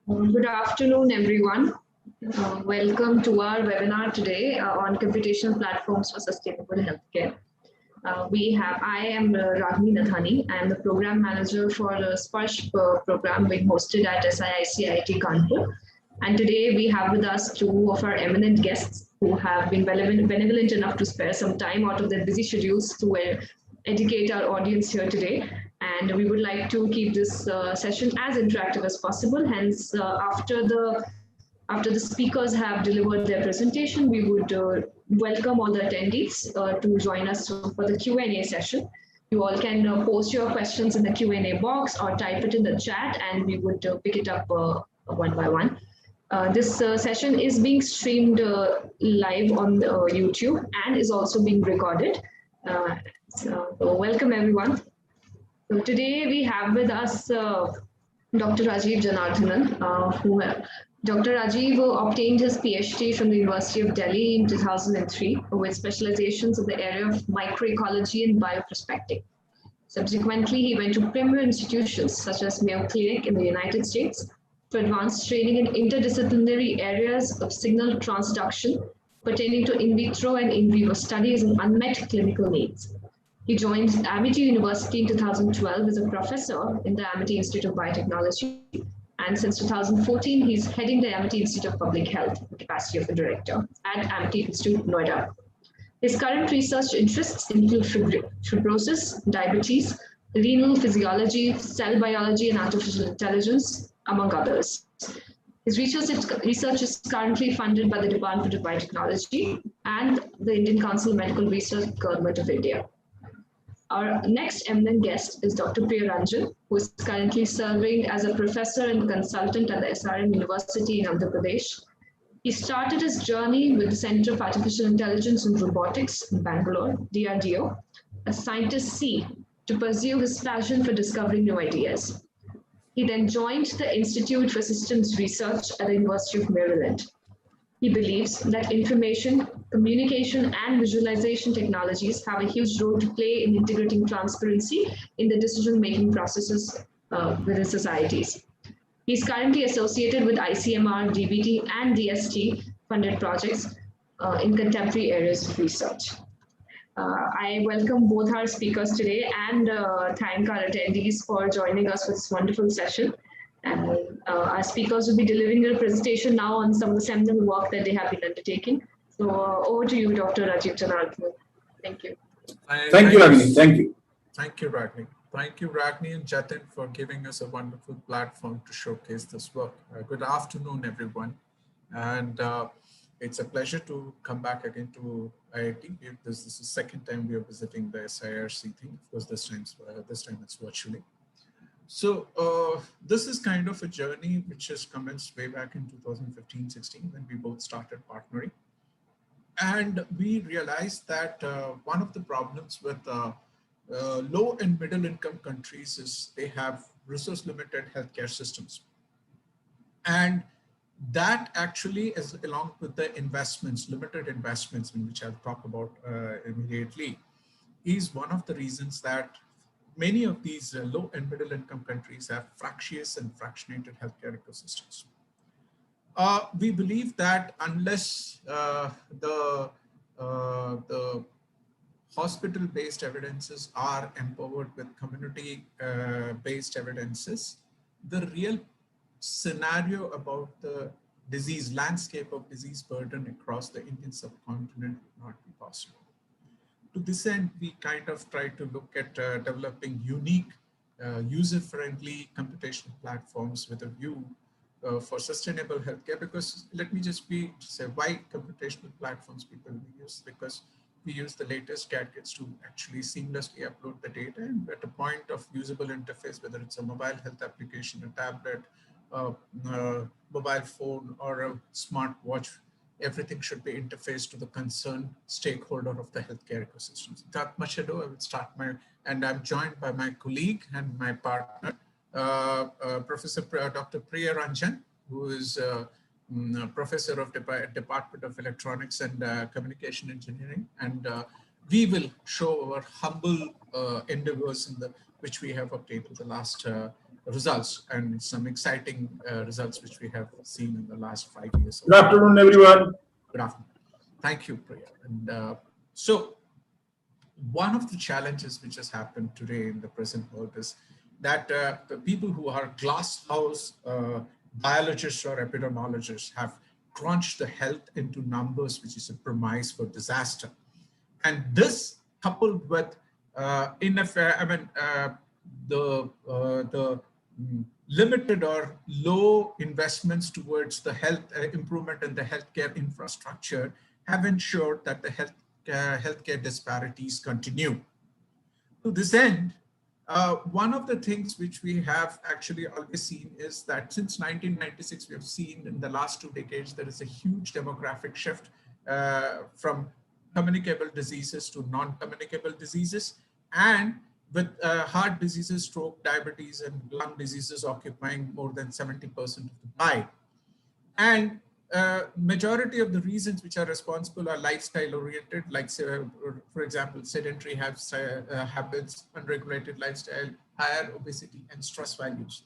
Good afternoon, everyone. Welcome to our webinar today on computational platforms for sustainable healthcare. I am Rajiv Janatanan. I am the program manager for the SPARSH program being hosted at SIIT Kanpur. And today we have with us two of our eminent guests who have been benevolent enough to spare some time out of their busy schedules to educate our audience here today. And we would like to keep this session as interactive as possible. Hence, after the speakers have delivered their presentation, we would welcome all the attendees to join us for the Q&A session. You all can post your questions in the Q&A box or type it in the chat, and we would pick it up one by one. This session is being streamed live on YouTube and is also being recorded. So welcome, everyone. So today we have with us Dr. Rajiv Janatanan, Dr. Rajiv obtained his PhD from the University of Delhi in 2003 with specializations in the area of microecology and bioprospecting. Subsequently, he went to premier institutions such as Mayo Clinic in the United States for advanced training in interdisciplinary areas of signal transduction pertaining to in vitro and in vivo studies and unmet clinical needs. He joined Amity University in 2012 as a professor in the Amity Institute of Biotechnology. And since 2014, he's heading the Amity Institute of Public Health, in the capacity of a director at Amity Institute, Noida. His current research interests include fibrosis, diabetes, renal physiology, cell biology, and artificial intelligence, among others. His research is currently funded by the Department of Biotechnology and the Indian Council of Medical Research, Government of India. Our next eminent guest is Dr. Priya Ranjan, who is currently serving as a professor and consultant at the SRM University in Andhra Pradesh. He started his journey with the Center of Artificial Intelligence and Robotics in Bangalore, DRDO, as Scientist C, to pursue his passion for discovering new ideas. He then joined the Institute for Systems Research at the University of Maryland. He believes that information, communication, and visualization technologies have a huge role to play in integrating transparency in the decision-making processes within societies. He's currently associated with ICMR, DBT, and DST funded projects in contemporary areas of research. I welcome both our speakers today and thank our attendees for joining us for this wonderful session. And our speakers will be delivering their presentation now on some of the seminal work that they have been undertaking. So over to you, Dr. Rajiv Janatanan. Thank you. Thank you, Ragini. Thank you. Thank you, Ragini. Thank you, Ragini and Jatin, for giving us a wonderful platform to showcase this work. Good afternoon, everyone. And it's a pleasure to come back again to IIT. This is the second time we are visiting the SIRC thing. Of course, this time it's virtually. So this is kind of a journey which has commenced way back in 2015-16 when we both started partnering. And we realized that one of the problems with low and middle income countries is they have resource limited healthcare systems. And that actually is along with the investments, limited investments, which I'll talk about immediately, is one of the reasons that many of these low and middle income countries have fractious and fractionated healthcare ecosystems. We believe that unless the hospital-based evidences are empowered with community-based evidences, the real scenario about the disease landscape of disease burden across the Indian subcontinent would not be possible. To this end, we kind of try to look at developing unique, user-friendly computational platforms with a view for sustainable healthcare. Because let me just say why computational platforms people use, because we use the latest gadgets to actually seamlessly upload the data, and at a point of usable interface, whether it's a mobile health application, a tablet, mobile phone, or a smart watch, everything should be interfaced to the concerned stakeholder of the healthcare ecosystem. Without much ado, I will start and I'm joined by my colleague and my partner, Dr. Priya Ranjan, who is professor of Department of Electronics and Communication Engineering, and we will show our humble endeavors which we have obtained in the last results and some exciting results which we have seen in the last 5 years. Good afternoon, everyone. Good afternoon. Thank you, Priya. And so one of the challenges which has happened today in the present world is that the people who are glass house biologists or epidemiologists have crunched the health into numbers, which is a premise for disaster. And this coupled with the limited or low investments towards the health improvement in the healthcare infrastructure have ensured that the healthcare disparities continue. To this end, one of the things which we have actually always seen is that since 1996, we have seen in the last 2 decades, there is a huge demographic shift from communicable diseases to non-communicable diseases, and with heart diseases, stroke, diabetes, and lung diseases occupying more than 70% of the pie. And majority of the reasons which are responsible are lifestyle oriented, like for example, sedentary habits, unregulated lifestyle, higher obesity, and stress values.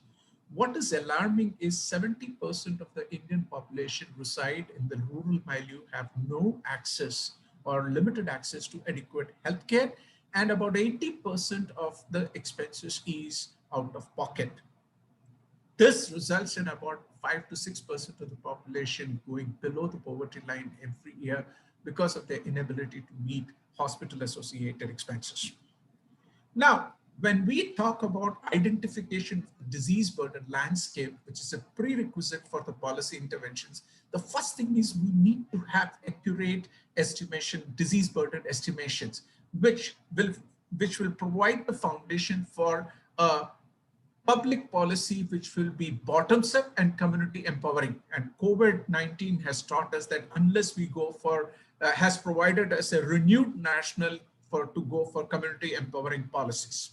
What is alarming is 70% of the Indian population reside in the rural milieu, have no access or limited access to adequate healthcare, and about 80% of the expenses is out of pocket. This results in about 5 to 6% of the population going below the poverty line every year because of their inability to meet hospital-associated expenses. Now, when we talk about identification of the disease burden landscape, which is a prerequisite for the policy interventions, the first thing is we need to have accurate estimation, disease burden estimations, which will provide the foundation for a public policy which will be bottoms up and community empowering. And COVID-19 has taught us that unless we go for, has provided us a renewed national to go for community empowering policies.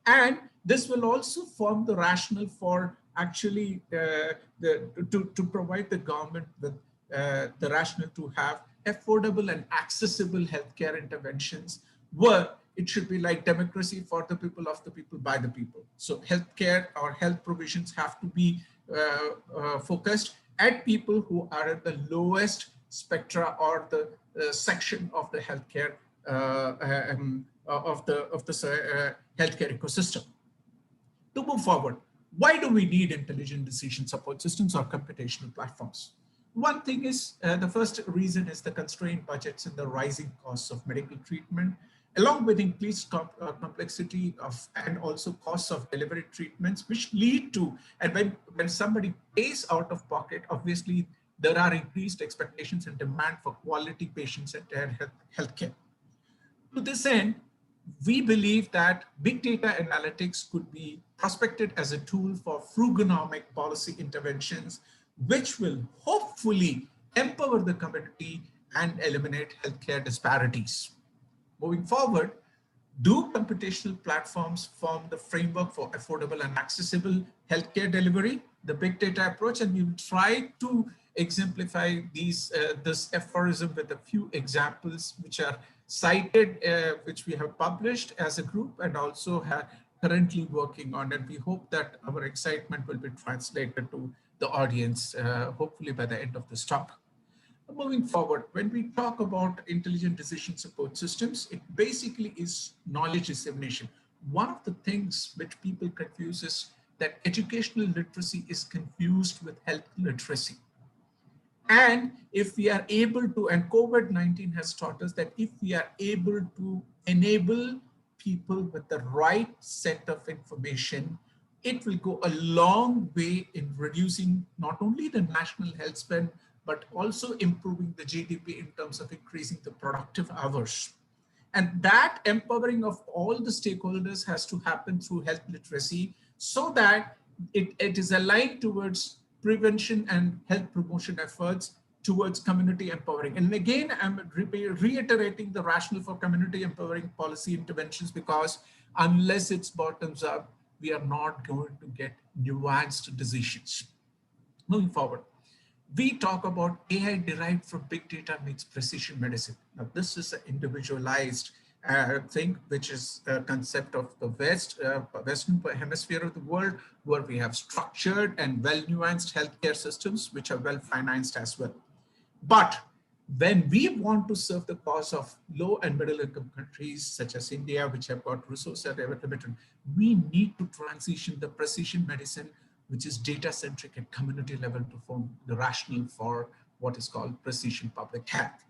And this will also form the rationale for actually to provide the government with the rationale to have affordable and accessible healthcare interventions, where it should be like democracy for the people, of the people, by the people. So healthcare or health provisions have to be focused at people who are at the lowest spectra or the section of the healthcare healthcare ecosystem. To move forward, why do we need intelligent decision support systems or computational platforms? One thing is, the first reason is the constrained budgets and the rising costs of medical treatment, along with increased complexity of and also costs of delivery treatments, which lead to, and when somebody pays out of pocket, obviously there are increased expectations and demand for quality patient-centered healthcare. To this end, we believe that big data analytics could be prospected as a tool for frugonomic policy interventions, which will hopefully empower the community and eliminate healthcare disparities. Moving forward, do computational platforms form the framework for affordable and accessible healthcare delivery, the big data approach? And we will try to exemplify this aphorism with a few examples which are cited, which we have published as a group and also have currently working on. And we hope that our excitement will be translated to the audience, hopefully by the end of this talk. Moving forward, when we talk about intelligent decision support systems, it basically is knowledge dissemination. One of the things which people confuse is that educational literacy is confused with health literacy. And if we are able to, and COVID-19 has taught us that if we are able to enable people with the right set of information, it will go a long way in reducing not only the national health spend, but also improving the GDP in terms of increasing the productive hours. And that empowering of all the stakeholders has to happen through health literacy so that it is aligned towards prevention and health promotion efforts towards community empowering. And again, I'm reiterating the rationale for community empowering policy interventions, because unless it's bottoms up, we are not going to get nuanced decisions. Moving forward, we talk about AI derived from big data meets precision medicine. Now, this is an individualized thing, which is a concept of the Western hemisphere of the world, where we have structured and well-nuanced healthcare systems, which are well-financed as well. But when we want to serve the cause of low and middle income countries such as India, which have got resources limited, we need to transition the precision medicine, which is data-centric at community level, to form the rationale for what is called precision public health.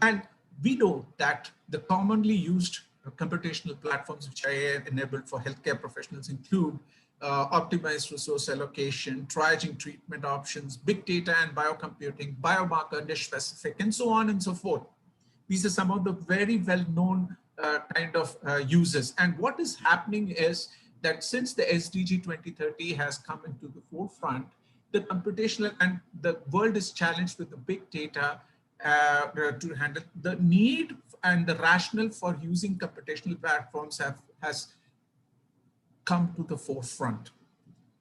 And we know that the commonly used computational platforms which are enabled for healthcare professionals include optimized resource allocation, triaging treatment options, big data and biocomputing, biomarker, niche specific, and so on and so forth. These are some of the very well-known kind of uses. And what is happening is that since the SDG 2030 has come into the forefront, the computational and the world is challenged with the big data to handle the need, and the rationale for using computational platforms has come to the forefront.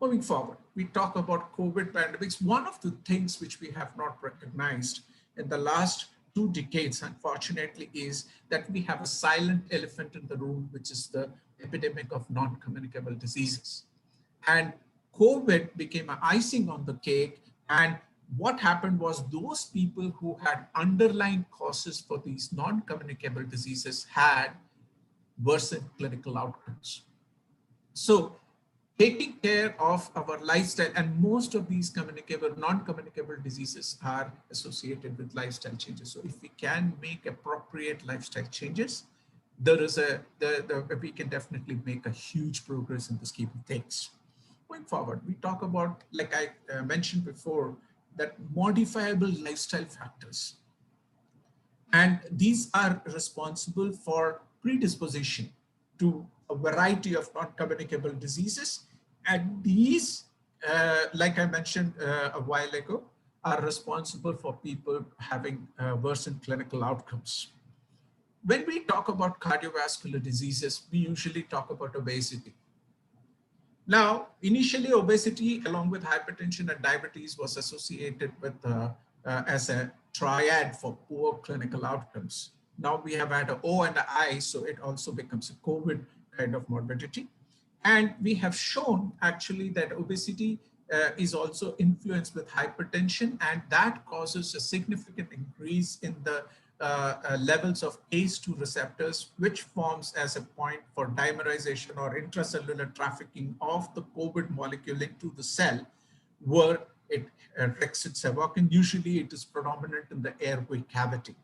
Moving forward, we talk about COVID pandemics. One of the things which we have not recognized in the last 2 decades, unfortunately, is that we have a silent elephant in the room, which is the epidemic of non-communicable diseases. And COVID became an icing on the cake. And what happened was those people who had underlying causes for these non-communicable diseases had worsened clinical outcomes. So taking care of our lifestyle, and most of these non-communicable diseases are associated with lifestyle changes. So if we can make appropriate lifestyle changes, there is we can definitely make a huge progress in the scheme of things. Going forward, we talk about, like I mentioned before, that modifiable lifestyle factors. And these are responsible for predisposition to a variety of non-communicable diseases. And these, like I mentioned a while ago, are responsible for people having worsened clinical outcomes. When we talk about cardiovascular diseases, we usually talk about obesity. Now, initially, obesity along with hypertension and diabetes was associated with as a triad for poor clinical outcomes. Now we have had an O and an I, so it also becomes a COVID kind of morbidity. And we have shown actually that obesity is also influenced with hypertension, and that causes a significant increase in the levels of ACE2 receptors, which forms as a point for dimerization or intracellular trafficking of the COVID molecule into the cell, where it wreaks its havoc, and usually it is predominant in the airway cavity.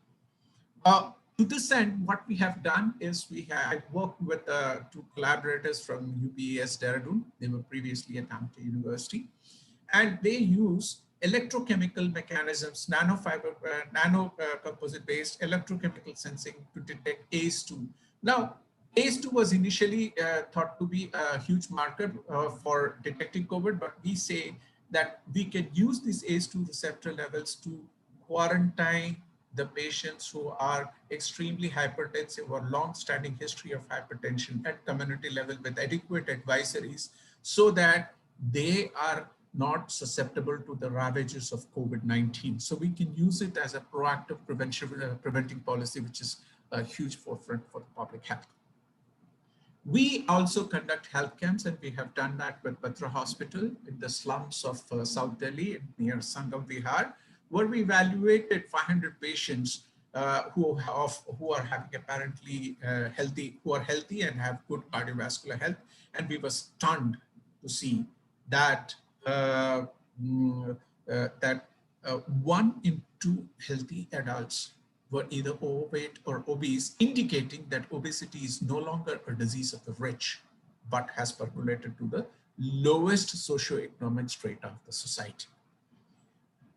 To this end, what we have done is I worked with 2 collaborators from UBS Dehradun. They were previously at Amity University, and they use electrochemical mechanisms, composite-based electrochemical sensing to detect ACE2. Now, ACE2 was initially thought to be a huge marker for detecting COVID, but we say that we can use these ACE2 receptor levels to quarantine the patients who are extremely hypertensive or long-standing history of hypertension at community level with adequate advisories, so that they are not susceptible to the ravages of COVID-19. So we can use it as a proactive preventing policy, which is a huge forefront for the public health. We also conduct health camps, and we have done that with Batra Hospital in the slums of South Delhi near Sangam Vihar, where we evaluated 500 patients who are having apparently who are healthy and have good cardiovascular health. And we were stunned to see that 1 in 2 healthy adults were either overweight or obese, indicating that obesity is no longer a disease of the rich, but has percolated to the lowest socioeconomic strata of the society.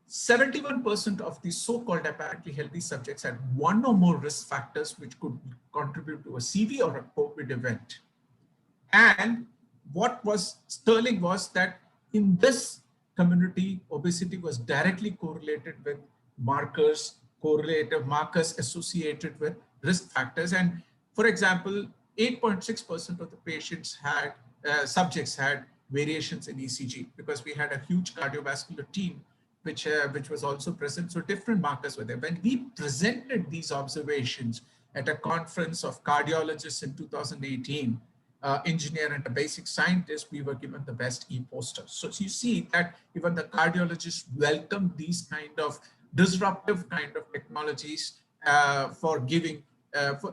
71% of the so-called apparently healthy subjects had 1 or more risk factors which could contribute to a CV or a COVID event. And what was sterling was that in this community, obesity was directly correlated with correlative markers associated with risk factors. And for example, 8.6% of the patients subjects had variations in ECG, because we had a huge cardiovascular team which was also present. So different markers were there. When we presented these observations, at a conference of cardiologists in 2018, engineer and a basic scientist, we were given the best e-poster. So you see that even the cardiologists welcome these kind of disruptive kind of technologies for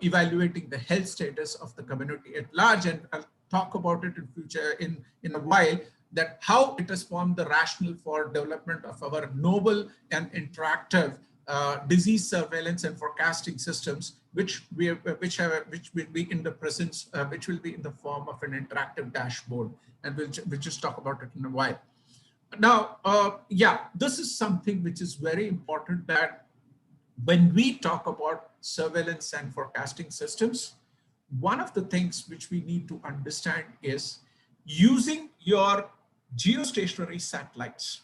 evaluating the health status of the community at large. And I'll talk about it in future in a while, that how it has formed the rationale for development of our novel and interactive disease surveillance and forecasting systems, which will be in the presence, which will be in the form of an interactive dashboard, and we'll just talk about it in a while. Now, yeah, this is something which is very important, that when we talk about surveillance and forecasting systems, one of the things which we need to understand is using your geostationary satellites,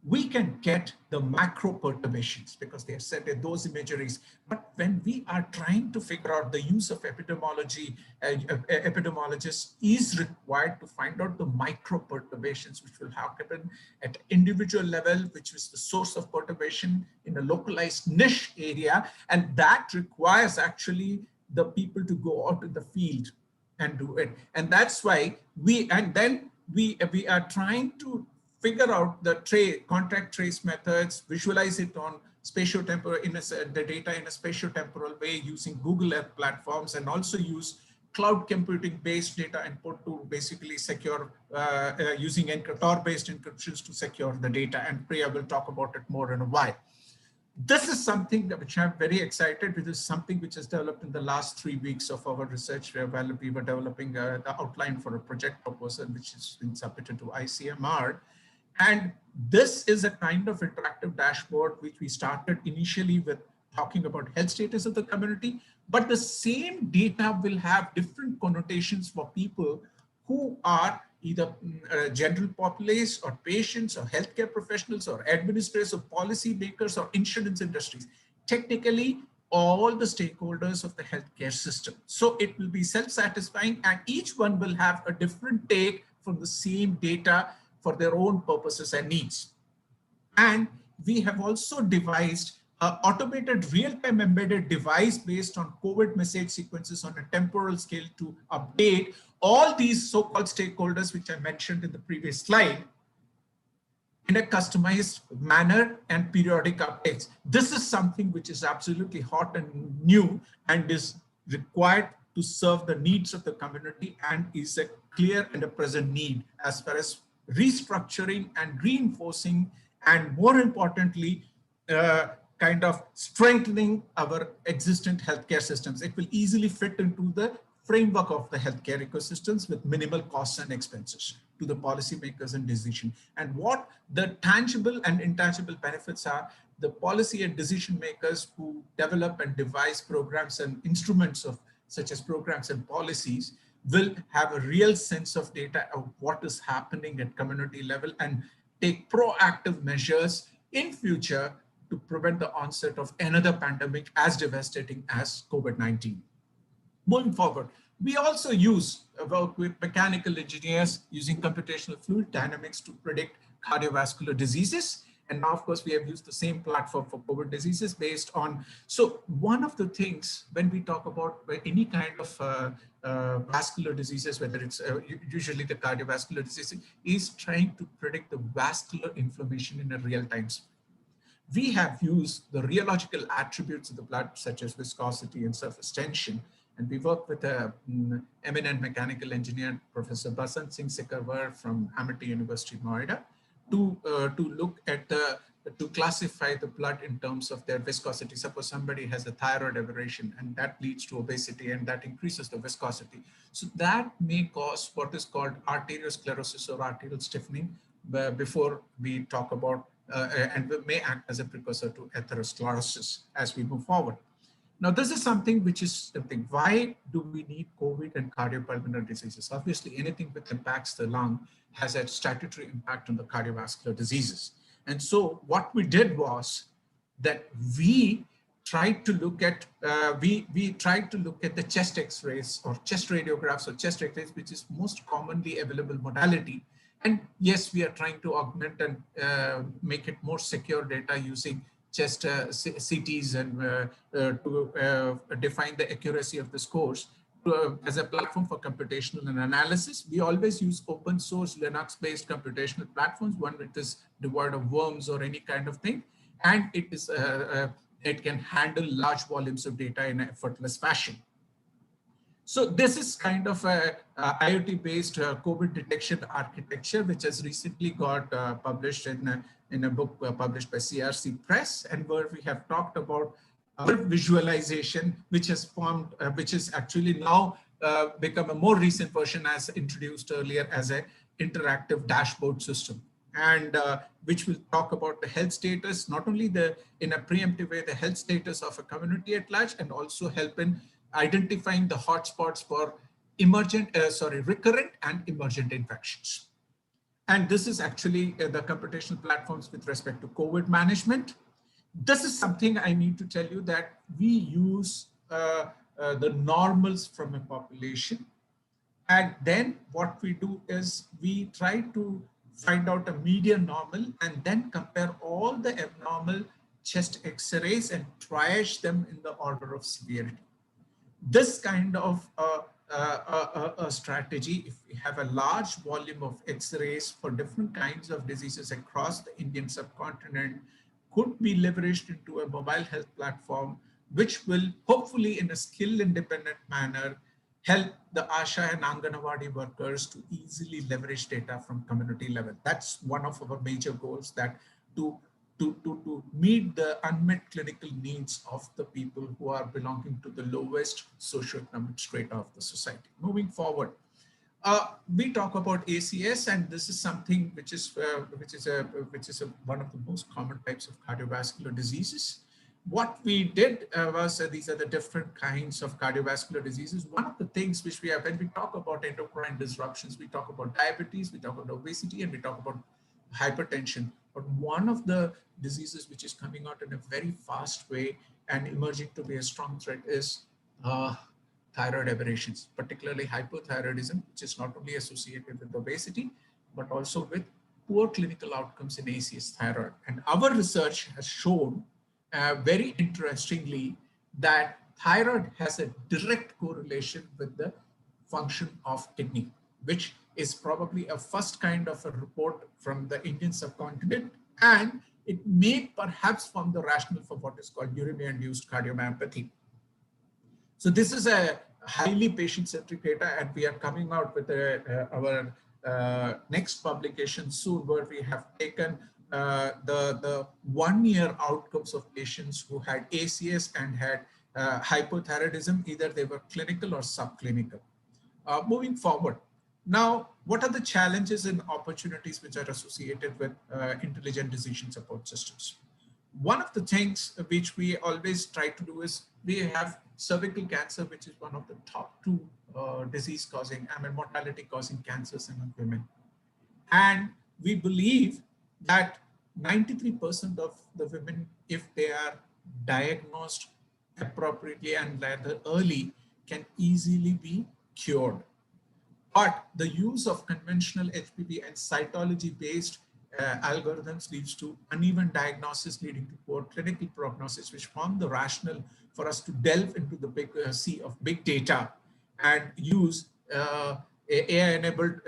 we can get the macro perturbations because they are set in those imageries. But when we are trying to figure out the use of epidemiology, epidemiologists is required to find out the micro perturbations which will happen at individual level, which is the source of perturbation in a localized niche area. And that requires actually the people to go out in the field and do it. And that's why we are trying to figure out the contact trace methods, visualize it on spatiotemporal, the data in a spatiotemporal way using Google Earth platforms, and also use cloud computing based data input to basically secure using Tor-based encryptions to secure the data. And Priya will talk about it more in a while. This is something which I'm very excited, which is something which has developed in the last 3 weeks of our research, where we were developing the outline for a project proposal, which has been submitted to ICMR. And this is a kind of interactive dashboard, which we started initially with talking about health status of the community, but the same data will have different connotations for people who are either general populace or patients or healthcare professionals or administrators or policy makers or insurance industries, technically all the stakeholders of the healthcare system. So it will be self-satisfying, and each one will have a different take from the same data for their own purposes and needs. And we have also devised an automated real-time embedded device based on COVID message sequences on a temporal scale to update all these so-called stakeholders, which I mentioned in the previous slide, in a customized manner and periodic updates. This is something which is absolutely hot and new and is required to serve the needs of the community, and is a clear and a present need as far as restructuring and reinforcing, and more importantly, kind of strengthening our existent healthcare systems. It will easily fit into the framework of the healthcare ecosystems with minimal costs and expenses to the policymakers and decision. And what the tangible and intangible benefits are, the policy and decision makers who develop and devise programs and instruments of such as programs and policies will have a real sense of data of what is happening at community level and take proactive measures in future to prevent the onset of another pandemic as devastating as COVID-19. Moving forward, we also work with mechanical engineers using computational fluid dynamics to predict cardiovascular diseases. And now, of course, we have used the same platform for COVID diseases based on. So one of the things when we talk about any kind of vascular diseases, whether it's usually the cardiovascular disease, is trying to predict the vascular inflammation in a real time. We have used the rheological attributes of the blood, such as viscosity and surface tension. And we work with an eminent mechanical engineer, Professor Basant Singh Sikarwar from Amity University, Noida, to look at to classify the blood in terms of their viscosity. Suppose somebody has a thyroid aberration and that leads to obesity and that increases the viscosity. So that may cause what is called arteriosclerosis or arterial stiffening before we talk about and may act as a precursor to atherosclerosis as we move forward. Now, this is something which is something. Why do we need COVID and cardiopulmonary diseases? Obviously, anything that impacts the lung has a statutory impact on the cardiovascular diseases. And so what we did was that we tried to look at the chest X-rays or chest radiographs or chest X-rays, which is most commonly available modality. And yes, we are trying to augment and make it more secure data using chest CTs and to define the accuracy of the scores as a platform for computational and analysis. We always use open source Linux-based computational platforms, one that is devoid of worms or any kind of thing, and it can handle large volumes of data in an effortless fashion. So this is kind of a IoT-based COVID detection architecture, which has recently got published in a book published by CRC Press, and where we have talked about our visualization, which has formed, which is actually now become a more recent version, as introduced earlier, as an interactive dashboard system, and which will talk about the health status, not only in a preemptive way, the health status of a community at large, and also help in identifying the hotspots for recurrent and emergent infections. And this is actually the computational platforms with respect to COVID management. This is something I need to tell you, that we use the normals from a population. And then what we do is we try to find out a median normal and then compare all the abnormal chest X-rays and triage them in the order of severity. This kind of a strategy, if we have a large volume of X-rays for different kinds of diseases across the Indian subcontinent, could be leveraged into a mobile health platform, which will hopefully in a skill independent manner help the ASHA and Anganwadi workers to easily leverage data from community level. That's one of our major goals, that to meet the unmet clinical needs of the people who are belonging to the lowest socioeconomic strata of the society. Moving forward, we talk about ACS, and this is something which is one of the most common types of cardiovascular diseases. What we did was these are the different kinds of cardiovascular diseases. One of the things which we have, when we talk about endocrine disruptions, we talk about diabetes, we talk about obesity, and we talk about hypertension. But one of the diseases which is coming out in a very fast way and emerging to be a strong threat is thyroid aberrations, particularly hypothyroidism, which is not only associated with obesity, but also with poor clinical outcomes in ACS thyroid. And our research has shown very interestingly that thyroid has a direct correlation with the function of kidney, which is probably a first kind of a report from the Indian subcontinent, and it may perhaps form the rationale for what is called uremia-induced cardiomyopathy. So this is a highly patient-centric data, and we are coming out with our next publication soon, where we have taken the 1 year outcomes of patients who had ACS and had hypothyroidism, either they were clinical or subclinical. Moving forward, now, what are the challenges and opportunities which are associated with intelligent decision support systems? One of the things which we always try to do is we have cervical cancer, which is one of the top 2 mortality causing cancers in women. And we believe that 93% of the women, if they are diagnosed appropriately and rather early, can easily be cured. But the use of conventional HPV and cytology-based algorithms leads to uneven diagnosis, leading to poor clinical prognosis, which form the rationale for us to delve into the big sea of big data and use AI-enabled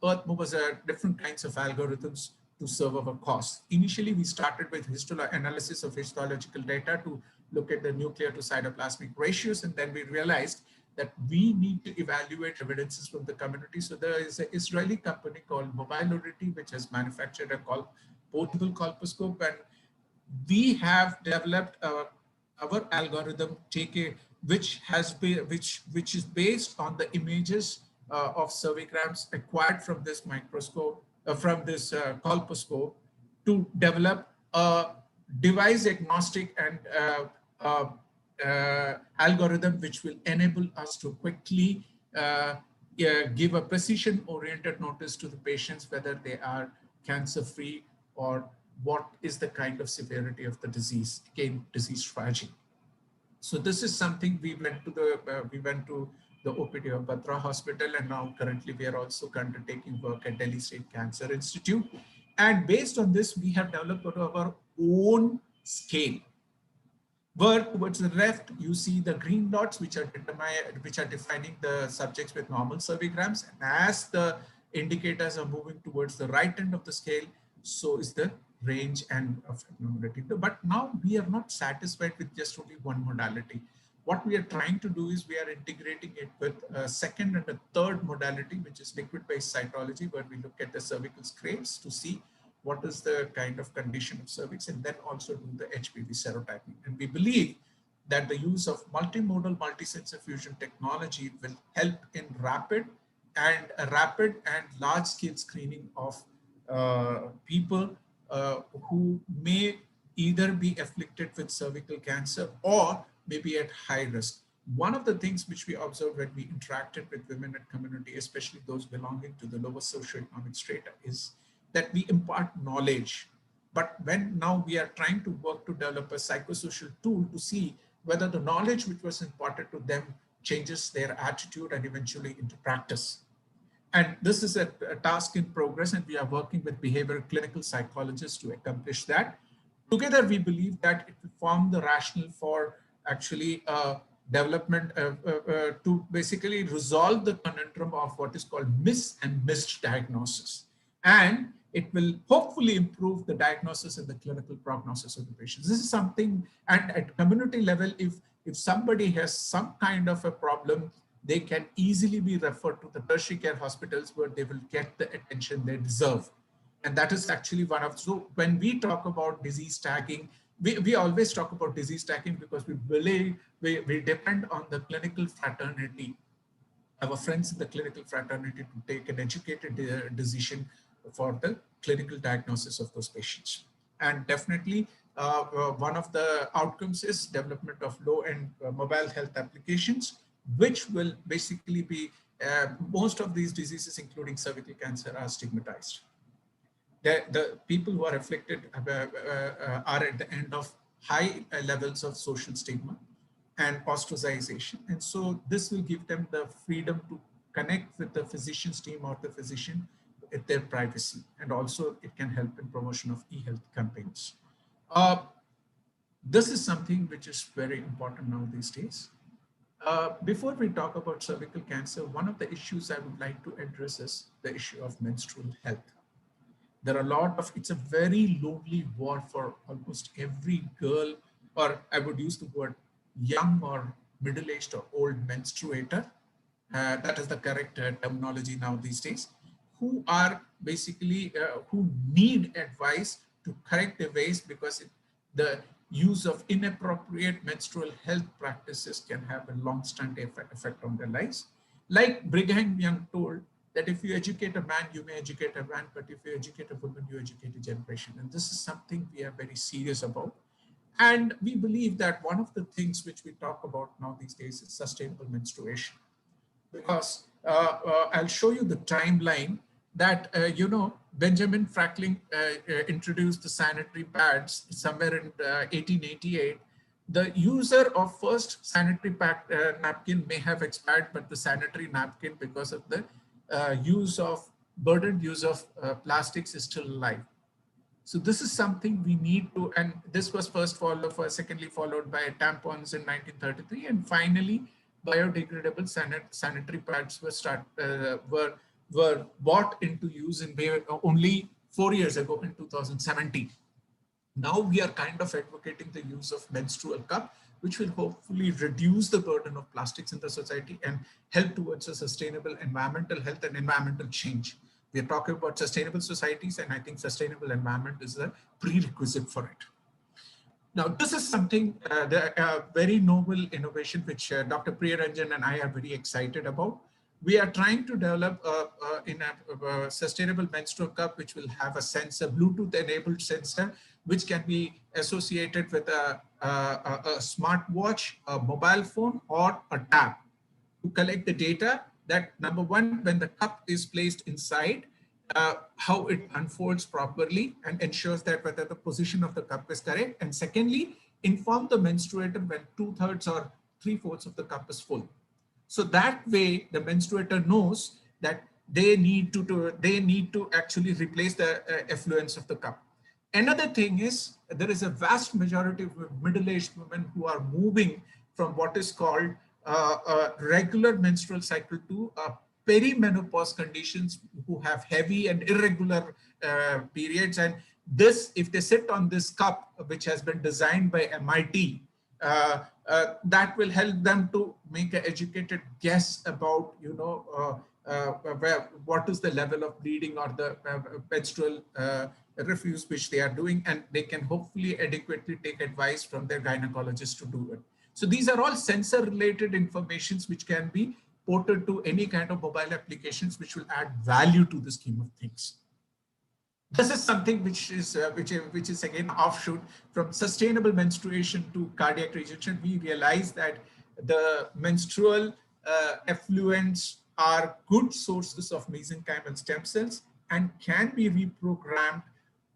earth movers, different kinds of algorithms to serve our cause. Initially, we started with analysis of histological data to look at the nuclear to cytoplasmic ratios, and then we realized that we need to evaluate evidences from the community. So there is an Israeli company called Mobility, which has manufactured a portable colposcope, and we have developed our algorithm, which is based on the images of cervicograms acquired from this microscope, from this colposcope, to develop a device agnostic and algorithm which will enable us to quickly give a precision-oriented notice to the patients whether they are cancer-free or what is the kind of severity of the disease, again, disease triaging. So this is something we went to the OPD of Batra Hospital, and now currently we are also undertaking work at Delhi State Cancer Institute. And based on this, we have developed our own scale, where towards the left you see the green dots which are defining the subjects with normal cervicograms, and as the indicators are moving towards the right end of the scale, so is the range and of abnormality. But now we are not satisfied with just only one modality. What we are trying to do is we are integrating it with a second and a third modality, which is liquid-based cytology, where we look at the cervical scrapes to see what is the kind of condition of cervix, and then also do the HPV serotyping. And we believe that the use of multimodal multisensor fusion technology will help in rapid and large-scale screening of people who may either be afflicted with cervical cancer or maybe at high risk. One of the things which we observed when we interacted with women at community, especially those belonging to the lower socioeconomic strata, is that we impart knowledge. But when now we are trying to work to develop a psychosocial tool to see whether the knowledge which was imparted to them changes their attitude and eventually into practice. And this is a task in progress, and we are working with behavioral clinical psychologists to accomplish that. Together, we believe that it will form the rationale for actually development to basically resolve the conundrum of what is called miss and missed diagnosis. And it will hopefully improve the diagnosis and the clinical prognosis of the patients. This is something, and at community level, if somebody has some kind of a problem, they can easily be referred to the tertiary care hospitals where they will get the attention they deserve. And that is actually one of, so when we talk about disease tagging, we always talk about disease tagging because we believe we depend on the clinical fraternity, our friends in the clinical fraternity, to take an educated decision for the clinical diagnosis of those patients. And definitely one of the outcomes is development of low-end mobile health applications, which will basically be, most of these diseases, including cervical cancer, are stigmatized. The people who are afflicted are at the end of high levels of social stigma and ostracization. And so this will give them the freedom to connect with the physician's team or the physician at their privacy. And also it can help in promotion of e-health campaigns. This is something which is very important now these days. Before we talk about cervical cancer, one of the issues I would like to address is the issue of menstrual health. There are a lot of, it's a very lonely war for almost every girl, or I would use the word young or middle-aged or old menstruator. That is the correct terminology now these days, who are basically, who need advice to correct their ways, because the use of inappropriate menstrual health practices can have a long-standing effect on their lives. Like Brigham Young told, that if you educate a man, you may educate a man, but if you educate a woman, you educate a generation. And this is something we are very serious about. And we believe that one of the things which we talk about now these days is sustainable menstruation. Because I'll show you the timeline that, Benjamin Franklin introduced the sanitary pads somewhere in 1888. The user of first sanitary pad, napkin may have expired, but the sanitary napkin, because of the burdened use of plastics, is still alive. So this is something we need to, and this was secondly followed by tampons in 1933, and finally biodegradable sanitary pads were brought into use in only 4 years ago in 2017. Now we are kind of advocating the use of menstrual cup, which will hopefully reduce the burden of plastics in the society and help towards a sustainable environmental health and environmental change. We are talking about sustainable societies, and I think sustainable environment is a prerequisite for it. Now, this is something, very noble innovation, which Dr. Priyaranjan and I are very excited about. We are trying to develop a sustainable menstrual cup, which will have a sensor, Bluetooth-enabled sensor, which can be associated with a smartwatch, a mobile phone, or a tab to collect the data that, number one, when the cup is placed inside, how it unfolds properly and ensures that whether the position of the cup is correct. And secondly, inform the menstruator when 2/3 or 3/4 of the cup is full. So that way the menstruator knows that they need to actually replace the effluence of the cup. Another thing is there is a vast majority of middle-aged women who are moving from what is called a regular menstrual cycle to perimenopause conditions, who have heavy and irregular periods. And this, if they sit on this cup, which has been designed by MIT, that will help them to make an educated guess about, what is the level of bleeding or the menstrual refuse which they are doing, and they can hopefully adequately take advice from their gynecologist to do it. So these are all sensor related informations which can be ported to any kind of mobile applications, which will add value to the scheme of things. This is something which is again offshoot from sustainable menstruation to cardiac regeneration. We realize that the menstrual effluents are good sources of mesenchymal stem cells and can be reprogrammed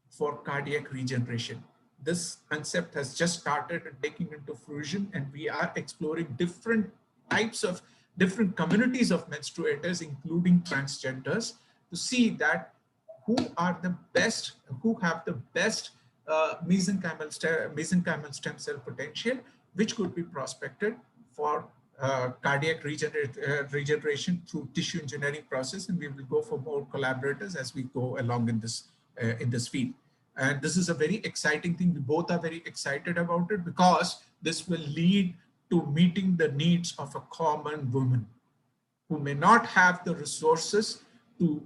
for cardiac regeneration. This concept has just started taking into fruition, and we are exploring different types of different communities of menstruators, including transgenders, to see that who are the best, who have the best mesenchymal stem cell potential, which could be prospected for cardiac regeneration through tissue engineering process. And we will go for more collaborators as we go along in this field. And this is a very exciting thing. We both are very excited about it, because this will lead to meeting the needs of a common woman who may not have the resources to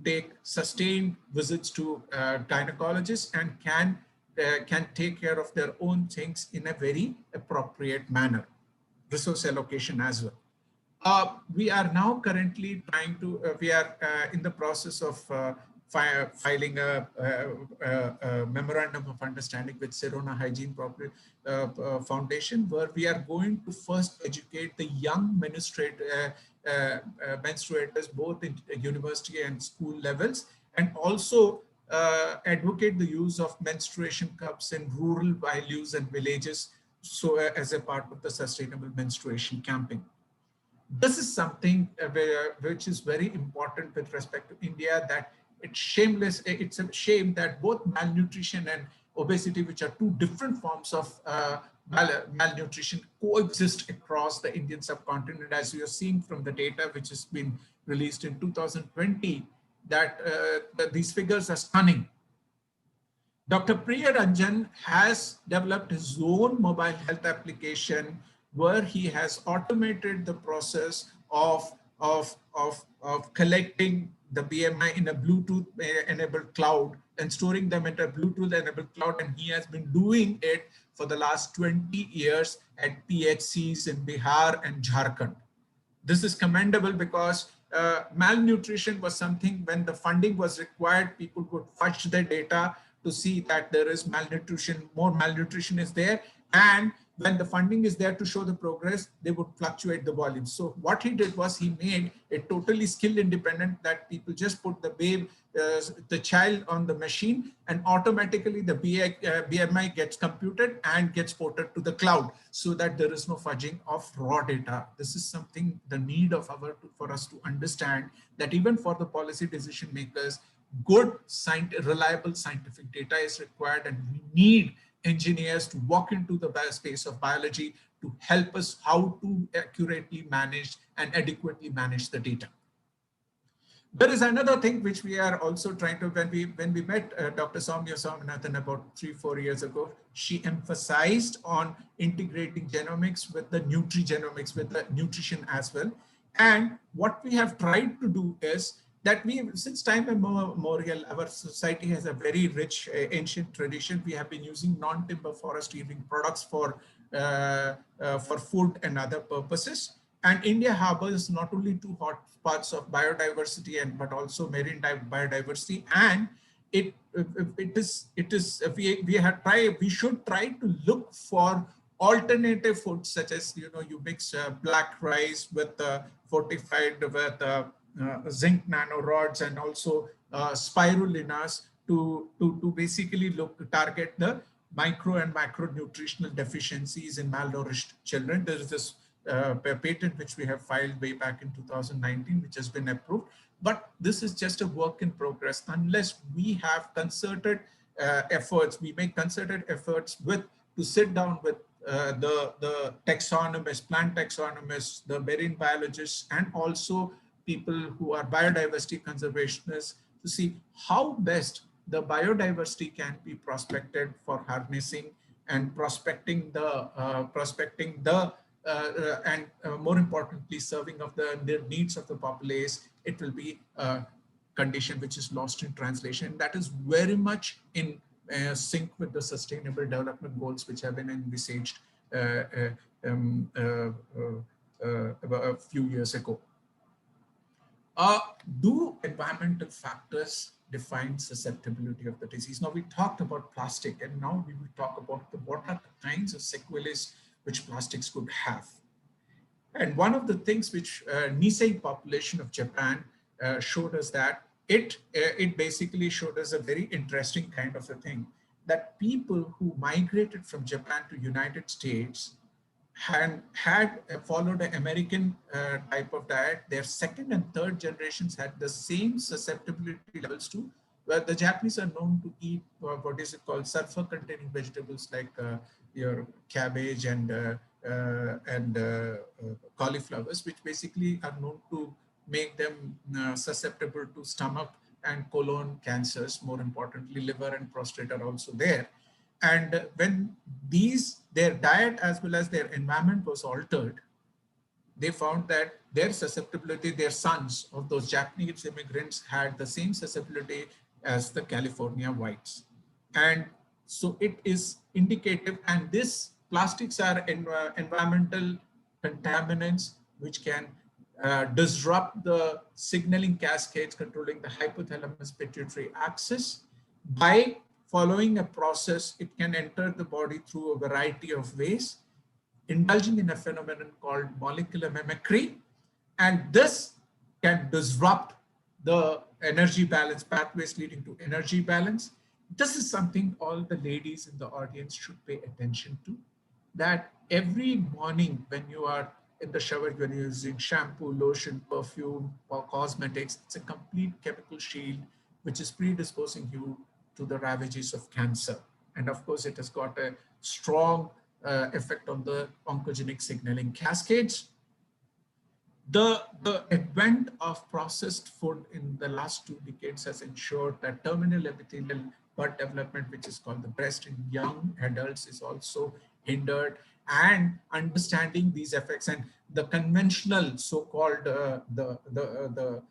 take sustained visits to gynecologists, and can take care of their own things in a very appropriate manner. Resource allocation as well. We are now currently trying to, we are in the process of filing a memorandum of understanding with Serona Hygiene Foundation, where we are going to first educate the young menstruators, both in university and school levels, and also advocate the use of menstruation cups in rural values and villages, so as a part of the sustainable menstruation campaign. This is something which is very important with respect to India, that it's a shame that both malnutrition and obesity, which are two different forms of malnutrition, coexist across the Indian subcontinent, as we are seeing from the data which has been released in 2020, that these figures are stunning. Dr. Priya Ranjan has developed his own mobile health application, where he has automated the process of collecting the BMI in a Bluetooth enabled cloud and storing them in a Bluetooth enabled cloud. And he has been doing it for the last 20 years at PHCs in Bihar and Jharkhand. This is commendable, because malnutrition was something, when the funding was required, people would fetch the data to see that there is malnutrition, more malnutrition is there. And when the funding is there to show the progress, they would fluctuate the volume. So what he did was he made it totally skill independent, that people just put the child on the machine, and automatically the BMI gets computed and gets ported to the cloud, so that there is no fudging of raw data. This is something, the need of for us to understand that even for the policy decision makers, good reliable scientific data is required, and we need engineers to walk into the space of biology to help us how to accurately manage and adequately manage the data. There is another thing which we are also trying to, when we met Dr. Soumya Swaminathan about 3-4 years ago, she emphasized on integrating genomics with the nutrigenomics, with the nutrition as well. And what we have tried to do is that since time immemorial, our society has a very rich ancient tradition. We have been using non-timber forest yielding products for food and other purposes. And India harbors not only two hot spots of biodiversity but also marine biodiversity. And we should try to look for alternative foods, such as, you mix black rice with fortified with zinc nanorods and also spirulinas to basically target the micro and macronutritional deficiencies in malnourished children. There is this patent which we have filed way back in 2019, which has been approved. But this is just a work in progress. Unless we have concerted efforts, we make concerted efforts to sit down with the taxonomists, plant taxonomists, the marine biologists, and also people who are biodiversity conservationists to see how best the biodiversity can be prospected for harnessing and prospecting and more importantly, serving of the needs of the populace. It will be a condition which is lost in translation. That is very much in sync with the Sustainable Development Goals, which have been envisaged a few years ago. Do environmental factors define susceptibility of the disease? Now, we talked about plastic, and now we will talk about what are the kinds of sequelae which plastics could have. And one of the things which Nisei population of Japan showed us that it basically showed us a very interesting kind of a thing, that people who migrated from Japan to United States had followed an American type of diet. Their second and third generations had the same susceptibility levels to, where the Japanese are known to eat what is it called, sulfur containing vegetables like your cabbage and cauliflowers, which basically are known to make them susceptible to stomach and colon cancers. More importantly, liver and prostate are also there. And when their diet as well as their environment was altered, they found that their susceptibility, their sons of those Japanese immigrants had the same susceptibility as the California whites. And so it is indicative, and this plastics are environmental contaminants which can disrupt the signaling cascades controlling the hypothalamus pituitary axis. By following a process, it can enter the body through a variety of ways, indulging in a phenomenon called molecular mimicry. And this can disrupt the energy balance pathways leading to energy balance. This is something all the ladies in the audience should pay attention to, that every morning when you are in the shower, when you're using shampoo, lotion, perfume, or cosmetics, it's a complete chemical shield which is predisposing you to the ravages of cancer. And of course, it has got a strong effect on the oncogenic signaling cascades. The advent of processed food in the last 2 decades has ensured that terminal epithelial bud development, which is called the breast in young adults, is also hindered. And understanding these effects and the conventional so-called the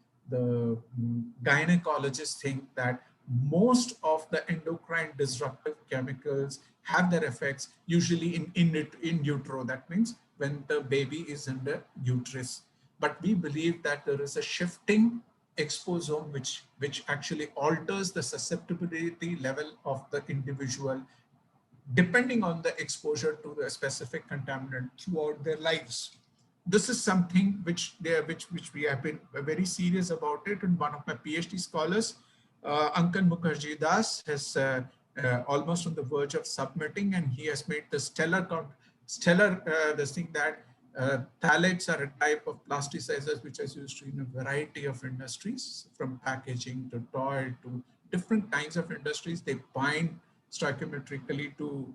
gynecologists think that most of the endocrine disruptive chemicals have their effects usually in utero. That means when the baby is in the uterus. But we believe that there is a shifting exposome which actually alters the susceptibility level of the individual depending on the exposure to the specific contaminant throughout their lives. This is something which we have been very serious about it. And one of my PhD scholars, Ankan Mukherjee Das, has almost on the verge of submitting, and he has made the stellar this thing that phthalates are a type of plasticizers which is used in a variety of industries, from packaging to toy to different kinds of industries. They bind stoichiometrically to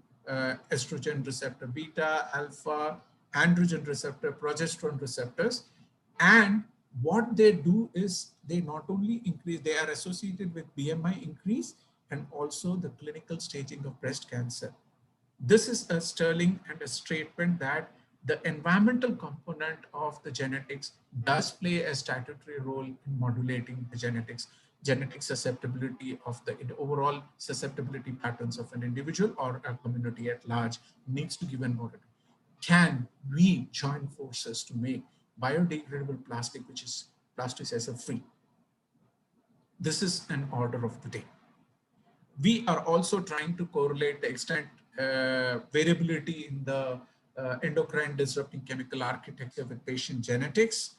estrogen receptor beta, alpha, androgen receptor, progesterone receptors. And what they do is they not only increase, they are associated with BMI increase and also the clinical staging of breast cancer. This is a sterling and a statement that the environmental component of the genetics does play a statutory role in modulating the genetic susceptibility of the overall susceptibility patterns of an individual or a community at large. Needs to give an order. Can we join forces to make biodegradable plastic, which is plasticizer free? This is an order of the day. We are also trying to correlate the extent variability in the endocrine disrupting chemical architecture with patient genetics.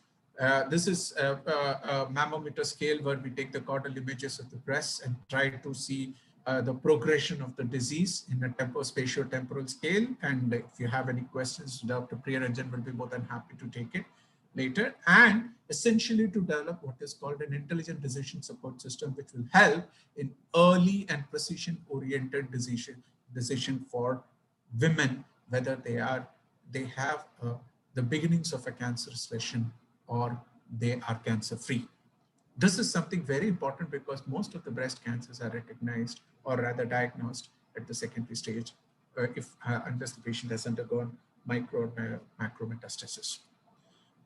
This is a mammometer scale where we take the caudal images of the breast and try to see the progression of the disease in a spatio-temporal scale. And if you have any questions, Dr. Priyaranjan will be more than happy to take it. later, and essentially to develop what is called an intelligent decision support system, which will help in early and precision-oriented decision for women, whether they have the beginnings of a cancer session or they are cancer-free. This is something very important because most of the breast cancers are recognized or rather diagnosed at the secondary stage unless the patient has undergone micro or macro metastasis.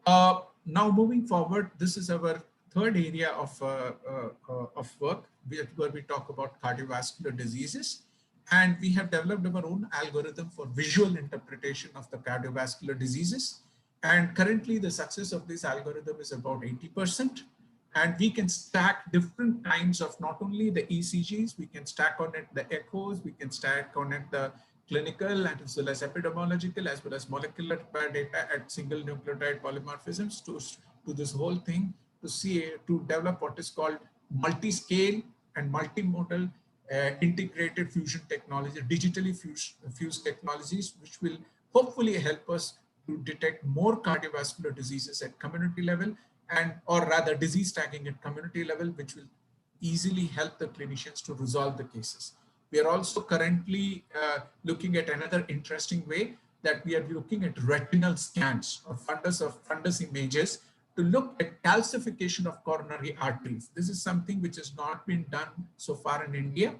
Now moving forward, this is our third area of work where we talk about cardiovascular diseases. And we have developed our own algorithm for visual interpretation of the cardiovascular diseases. And currently the success of this algorithm is about 80%. And we can stack different kinds of not only the ECGs, we can stack on it the echoes, we can stack on it the clinical and as well as epidemiological as well as molecular data at single nucleotide polymorphisms to this whole thing to develop what is called multi-scale and multimodal integrated fusion technology, digitally fused technologies, which will hopefully help us to detect more cardiovascular diseases at community level or rather disease tagging at community level, which will easily help the clinicians to resolve the cases. We are also currently looking at another interesting way that we are looking at retinal scans or fundus images to look at calcification of coronary arteries. This is something which has not been done so far in India,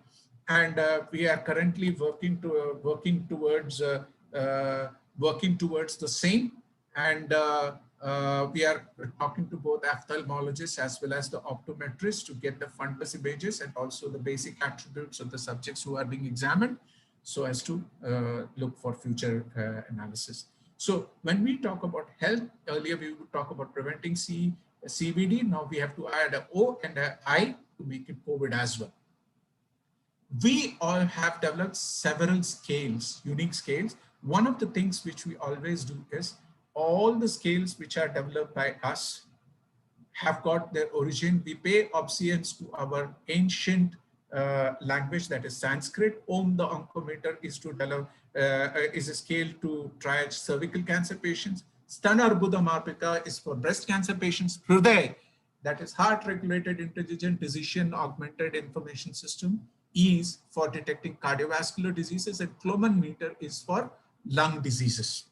and we are currently working towards the same. And we are talking to both ophthalmologists as well as the optometrists to get the fundus images and also the basic attributes of the subjects who are being examined so as to look for future analysis. So when we talk about health, earlier we would talk about preventing CVD. Now we have to add an O and an I to make it COVID as well. We all have developed several scales, unique scales. One of the things which we always do is all the scales which are developed by us have got their origin. We pay obeisance to our ancient language, that is Sanskrit. Om, the oncometer, is to develop is a scale to triage cervical cancer patients. Stanar Buddha Marpika is for breast cancer patients. Hriday, that is heart regulated intelligent decision augmented information system, is for detecting cardiovascular diseases, and Kloman meter is for lung diseases.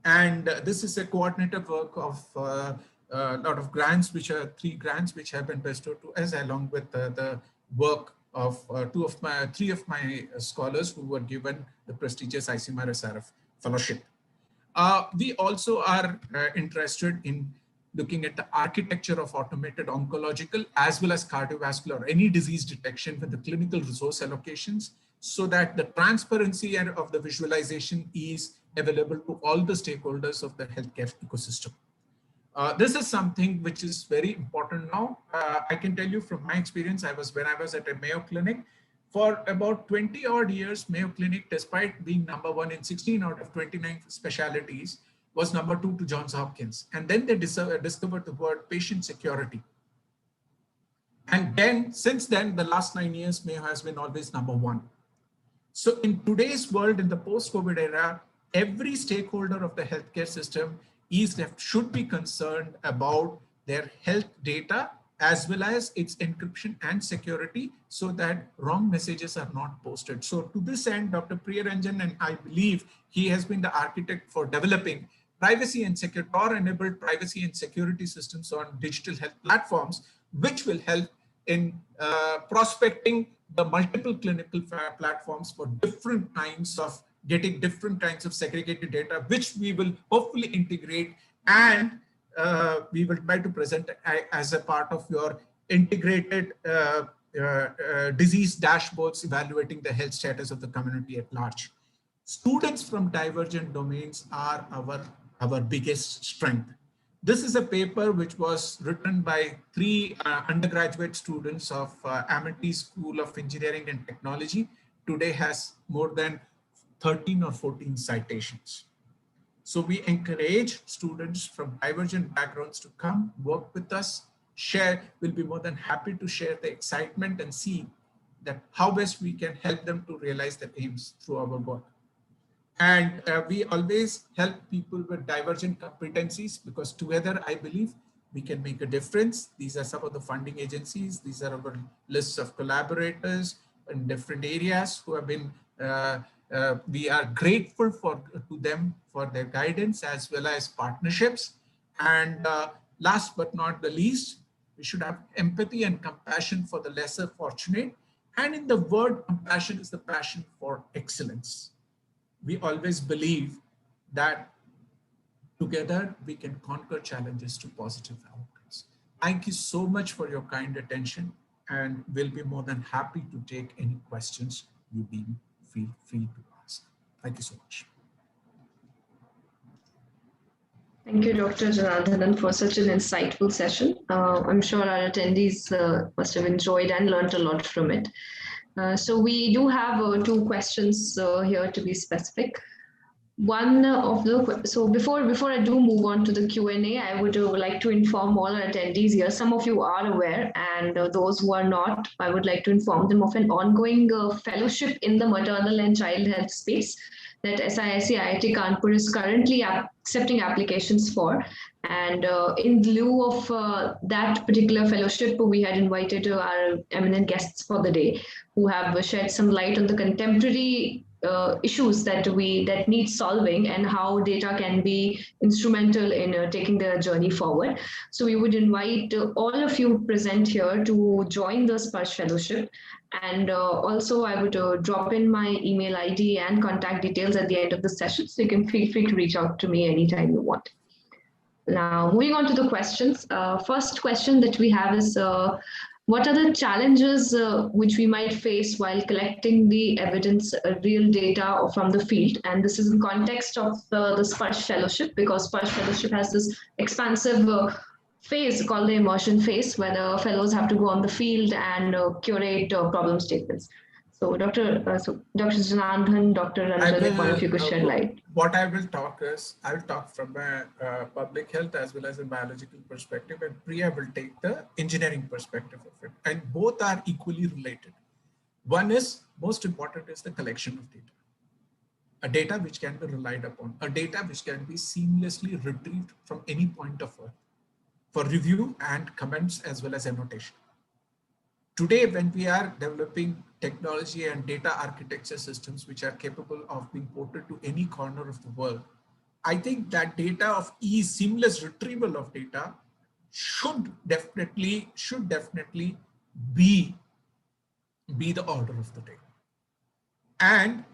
And this is a coordinated work of a lot of grants, which are 3 grants which have been bestowed to us, along with the work of 3 of my scholars who were given the prestigious ICMR SRF fellowship. We also are interested in looking at the architecture of automated oncological as well as cardiovascular or any disease detection with the clinical resource allocations, so that the transparency of the visualization is available to all the stakeholders of the healthcare ecosystem. This is something which is very important now. I can tell you from my experience, when I was at a Mayo Clinic, for about 20 odd years, Mayo Clinic, despite being #1 in 16 out of 29 specialties, was #2 to Johns Hopkins. And then they discovered the word patient security. And then, since then, the last 9 years, Mayo has been always #1. So in today's world, in the post-COVID era, every stakeholder of the healthcare system should be concerned about their health data as well as its encryption and security, so that wrong messages are not posted. So to this end, Dr. Priyaranjan, and I believe he has been the architect for developing privacy and enabled privacy and security systems on digital health platforms, which will help in prospecting the multiple clinical platforms for different kinds of getting different kinds of segregated data, which we will hopefully integrate, and we will try to present as a part of your integrated disease dashboards evaluating the health status of the community at large. Students from divergent domains are our biggest strength. This is a paper which was written by 3 undergraduate students of Amity School of Engineering and Technology. Today has more than 13 or 14 citations. So we encourage students from divergent backgrounds to come work with us, share. We'll be more than happy to share the excitement and see that how best we can help them to realize their aims through our work. And we always help people with divergent competencies, because together, I believe, we can make a difference. These are some of the funding agencies. These are our lists of collaborators in different areas who have been, we are grateful to them for their guidance as well as partnerships. And last but not the least, we should have empathy and compassion for the lesser fortunate. And in the word compassion is the passion for excellence. We always believe that together we can conquer challenges to positive outcomes. Thank you so much for your kind attention, and we'll be more than happy to take any questions you feel free to ask. Thank you so much. Thank you, Dr. Janatanan, for such an insightful session. I'm sure our attendees must have enjoyed and learned a lot from it. So we do have two questions here to be specific. One of the, so before I do move on to the Q&A, I would like to inform all our attendees here. Some of you are aware, and those who are not, I would like to inform them of an ongoing fellowship in the maternal and child health space that SIIC IIT Kanpur is currently accepting applications for. And in lieu of that particular fellowship, we had invited our eminent guests for the day who have shed some light on the contemporary issues that need solving and how data can be instrumental in taking the journey forward. So we would invite all of you present here to join the Sparsh Fellowship. And also I would drop in my email ID and contact details at the end of the session, so you can feel free to reach out to me anytime you want. Now, moving on to the questions. First question that we have is, what are the challenges which we might face while collecting the evidence, real data from the field? And this is in context of the Sparsh Fellowship, because Sparsh Fellowship has this expansive phase called the immersion phase, where the fellows have to go on the field and curate problem statements. So Dr. Janatanan, Dr. Ranjan, if one of you could shed light. What I will talk is, I will talk from a public health as well as a biological perspective, and Priya will take the engineering perspective of it. And both are equally related. One is, most important is the collection of data. A data which can be relied upon, a data which can be seamlessly retrieved from any point of Earth for review and comments as well as annotation. Today, when we are developing technology and data architecture systems which are capable of being ported to any corner of the world, I think that data of seamless retrieval of data should definitely be the order of the day. And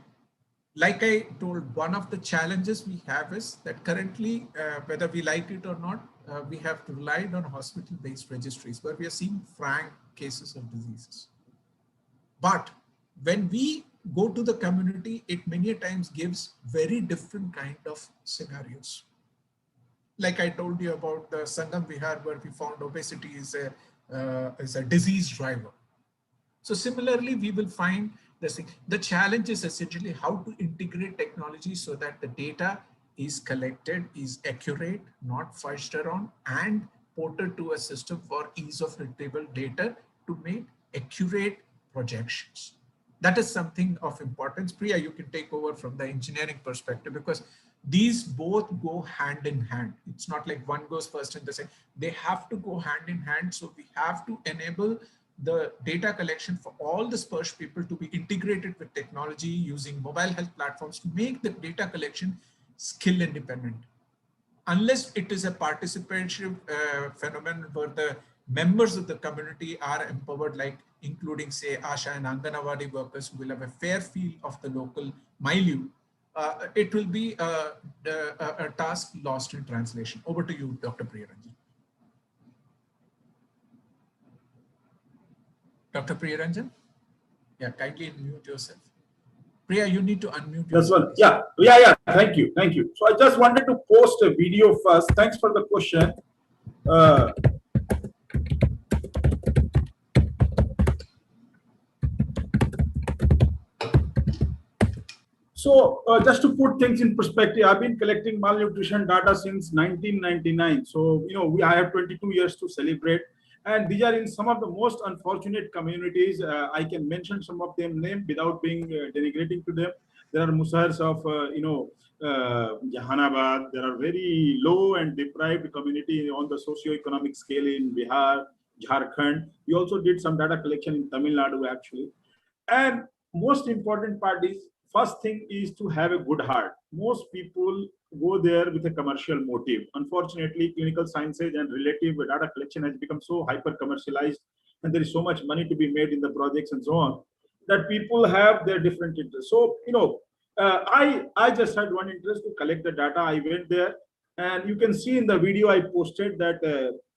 like I told, one of the challenges we have is that currently, whether we like it or not, we have relied on hospital-based registries where we are seeing frank cases of diseases. But when we go to the community, it many times gives very different kind of scenarios. Like I told you about the Sangam Vihar, where we found obesity is a disease driver. So similarly, we will find the challenge is essentially how to integrate technology so that the data is collected, is accurate, not fudged around, and ported to a system for ease of retrieval data to make accurate projections. That is something of importance. Priya, you can take over from the engineering perspective, because these both go hand in hand. It's not like one goes first and the second. They have to go hand in hand. So we have to enable the data collection for all the Sparsh people to be integrated with technology using mobile health platforms to make the data collection skill independent. Unless it is a participatory phenomenon where the members of the community are empowered, like including say Asha and Anganawadi workers who will have a fair feel of the local milieu, it will be a task lost in translation. Over to you, Dr. Priyaranjan. Dr. Priyaranjan? Yeah, kindly unmute yourself. Priya, you need to unmute yourself. That's one. Yeah. Thank you. So I just wanted to post a video first. Thanks for the question. So just to put things in perspective, I've been collecting malnutrition data since 1999. So, I have 22 years to celebrate. And these are in some of the most unfortunate communities. I can mention some of them names without being denigrating to them. There are Musahars of, Jahanabad. There are very low and deprived community on the socio-economic scale in Bihar, Jharkhand. We also did some data collection in Tamil Nadu actually. And most important part is, first thing is to have a good heart. Most people go there with a commercial motive. Unfortunately, clinical sciences and relative data collection has become so hyper commercialized, and there is so much money to be made in the projects and so on, that people have their different interests. So, I just had one interest to collect the data. I went there, and you can see in the video I posted that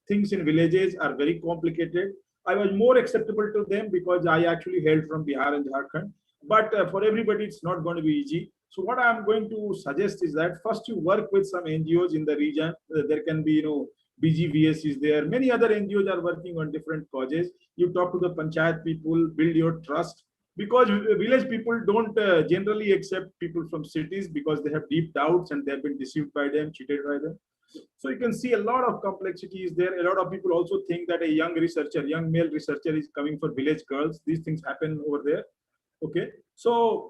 things in villages are very complicated. I was more acceptable to them because I actually hailed from Bihar and Jharkhand. But for everybody, it's not going to be easy. So what I'm going to suggest is that first you work with some NGOs in the region. There can be, BGVS is there. Many other NGOs are working on different causes. You talk to the panchayat people, build your trust. Because village people don't generally accept people from cities because they have deep doubts and they have been deceived by them, cheated by them. So you can see a lot of complexity is there. A lot of people also think that a young male researcher is coming for village girls. These things happen over there. Okay. So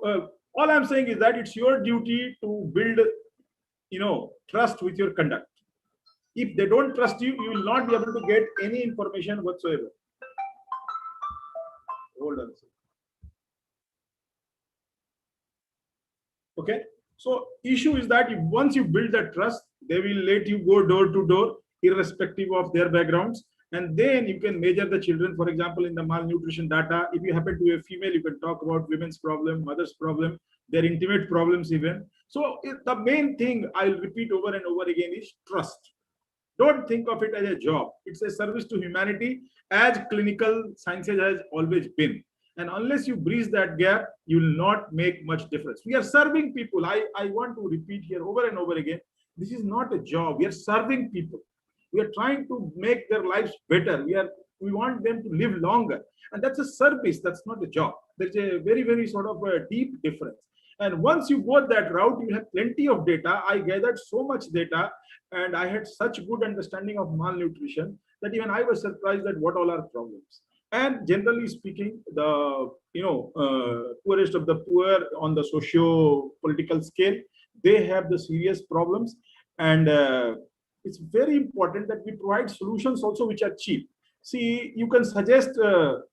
all I'm saying is that it's your duty to build, trust with your conduct. If they don't trust you, you will not be able to get any information whatsoever. Hold on. Okay. So issue is that if once you build that trust, they will let you go door to door, irrespective of their backgrounds. And then you can measure the children. For example, in the malnutrition data, if you happen to be a female, you can talk about women's problem, mother's problem, their intimate problems even. So the main thing I'll repeat over and over again is trust. Don't think of it as a job. It's a service to humanity, as clinical sciences has always been. And unless you bridge that gap, you will not make much difference. We are serving people. I want to repeat here over and over again. This is not a job. We are serving people. We are trying to make their lives better. We want them to live longer. And that's a service. That's not a job. There's a very, very sort of a deep difference. And once you go that route, you have plenty of data. I gathered so much data, and I had such good understanding of malnutrition that even I was surprised at what all are problems. And generally speaking, the poorest of the poor on the socio-political scale, they have the serious problems. And it's very important that we provide solutions also which are cheap. See, you can suggest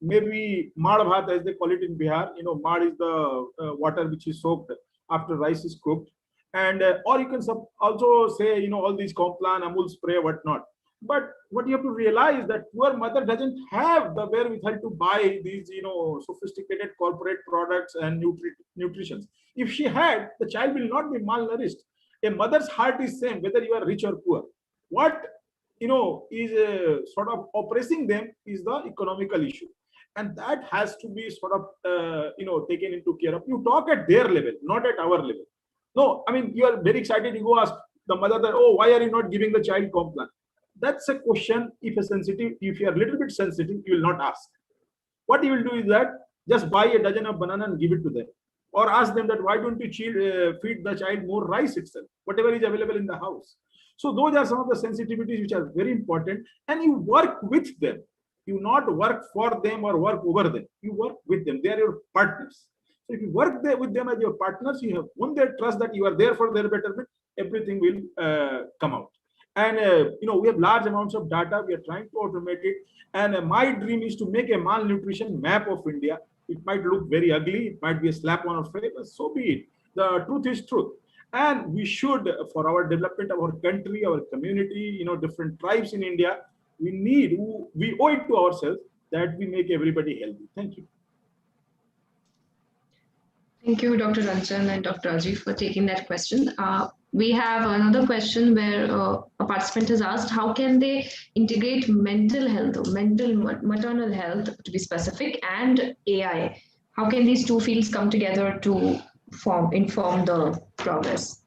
maybe mad bhat, as they call it in Bihar. Mad is the water which is soaked after rice is cooked. And or you can also say, all these Complan, Amul spray, whatnot. But what you have to realize is that poor mother doesn't have the wherewithal to buy these, sophisticated corporate products and nutrition. If she had, the child will not be malnourished. A mother's heart is same, whether you are rich or poor. What, is sort of oppressing them is the economical issue. And that has to be sort of, taken into care of. You talk at their level, not at our level. No, I mean, you are very excited. You go ask the mother that, oh, why are you not giving the child Complan? That's a question. If you are a little bit sensitive, you will not ask. What you will do is that just buy a dozen of banana and give it to them, or ask them that why don't you feed the child more rice itself, whatever is available in the house. So those are some of the sensitivities which are very important, and you work with them. You not work for them or work over them. You work with them. They are your partners. So if you work there with them as your partners, you have won their trust that you are there for their betterment. Everything will come out. And we have large amounts of data. We are trying to automate it. And my dream is to make a malnutrition map of India. It might look very ugly. It might be a slap on our face, but so be it. The truth is truth. And we should, for our development of our country, our community, different tribes in India, we owe it to ourselves that we make everybody healthy. Thank you. Thank you, Dr. Ranjan and Dr. Rajiv, for taking that question. We have another question where a participant has asked, how can they integrate mental health, maternal health to be specific, and AI? How can these two fields come together to inform the progress?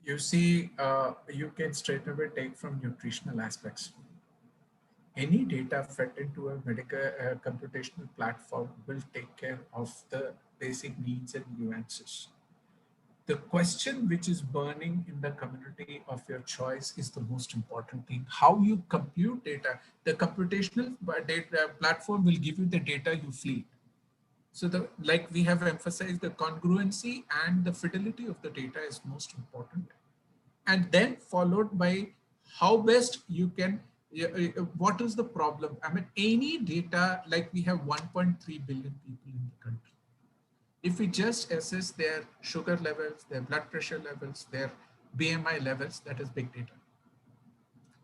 You see, you can straight away take from nutritional aspects. Any data fed into a medical computational platform will take care of the basic needs and nuances. The question which is burning in the community of your choice is the most important thing. How you compute data. The computational data platform will give you the data you feed. So like we have emphasized, the congruency and the fidelity of the data is most important. And then followed by how best you can, what is the problem? I mean, any data, like we have 1.3 billion people in the country. If we just assess their sugar levels, their blood pressure levels, their BMI levels, that is big data.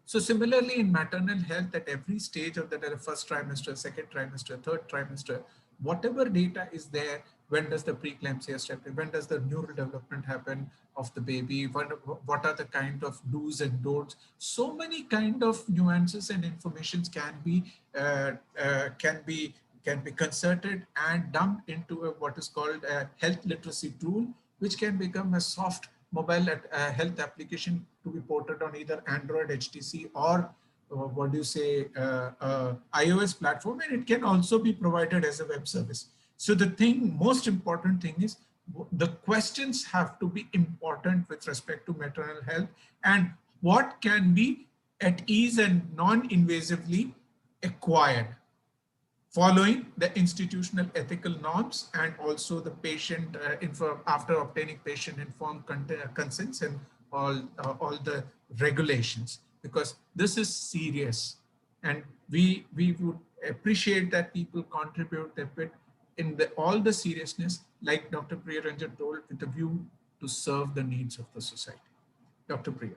So similarly in maternal health, at every stage of the first trimester, second trimester, third trimester, whatever data is there, when does the preeclampsia step, when does the neural development happen of the baby, what are the kind of do's and don'ts, so many kind of nuances and informations can be concerted and dumped into what is called a health literacy tool, which can become a soft mobile health application to be ported on either Android, HTC, or what do you say, iOS platform, and it can also be provided as a web service. So the most important thing is the questions have to be important with respect to maternal health and what can be at ease and non-invasively acquired, following the institutional ethical norms and also the patient after obtaining patient informed consents and all the regulations, because this is serious and we would appreciate that people contribute a bit in all the seriousness, like Dr. Priya Ranjan told, with a view to serve the needs of the society. Dr. Priya.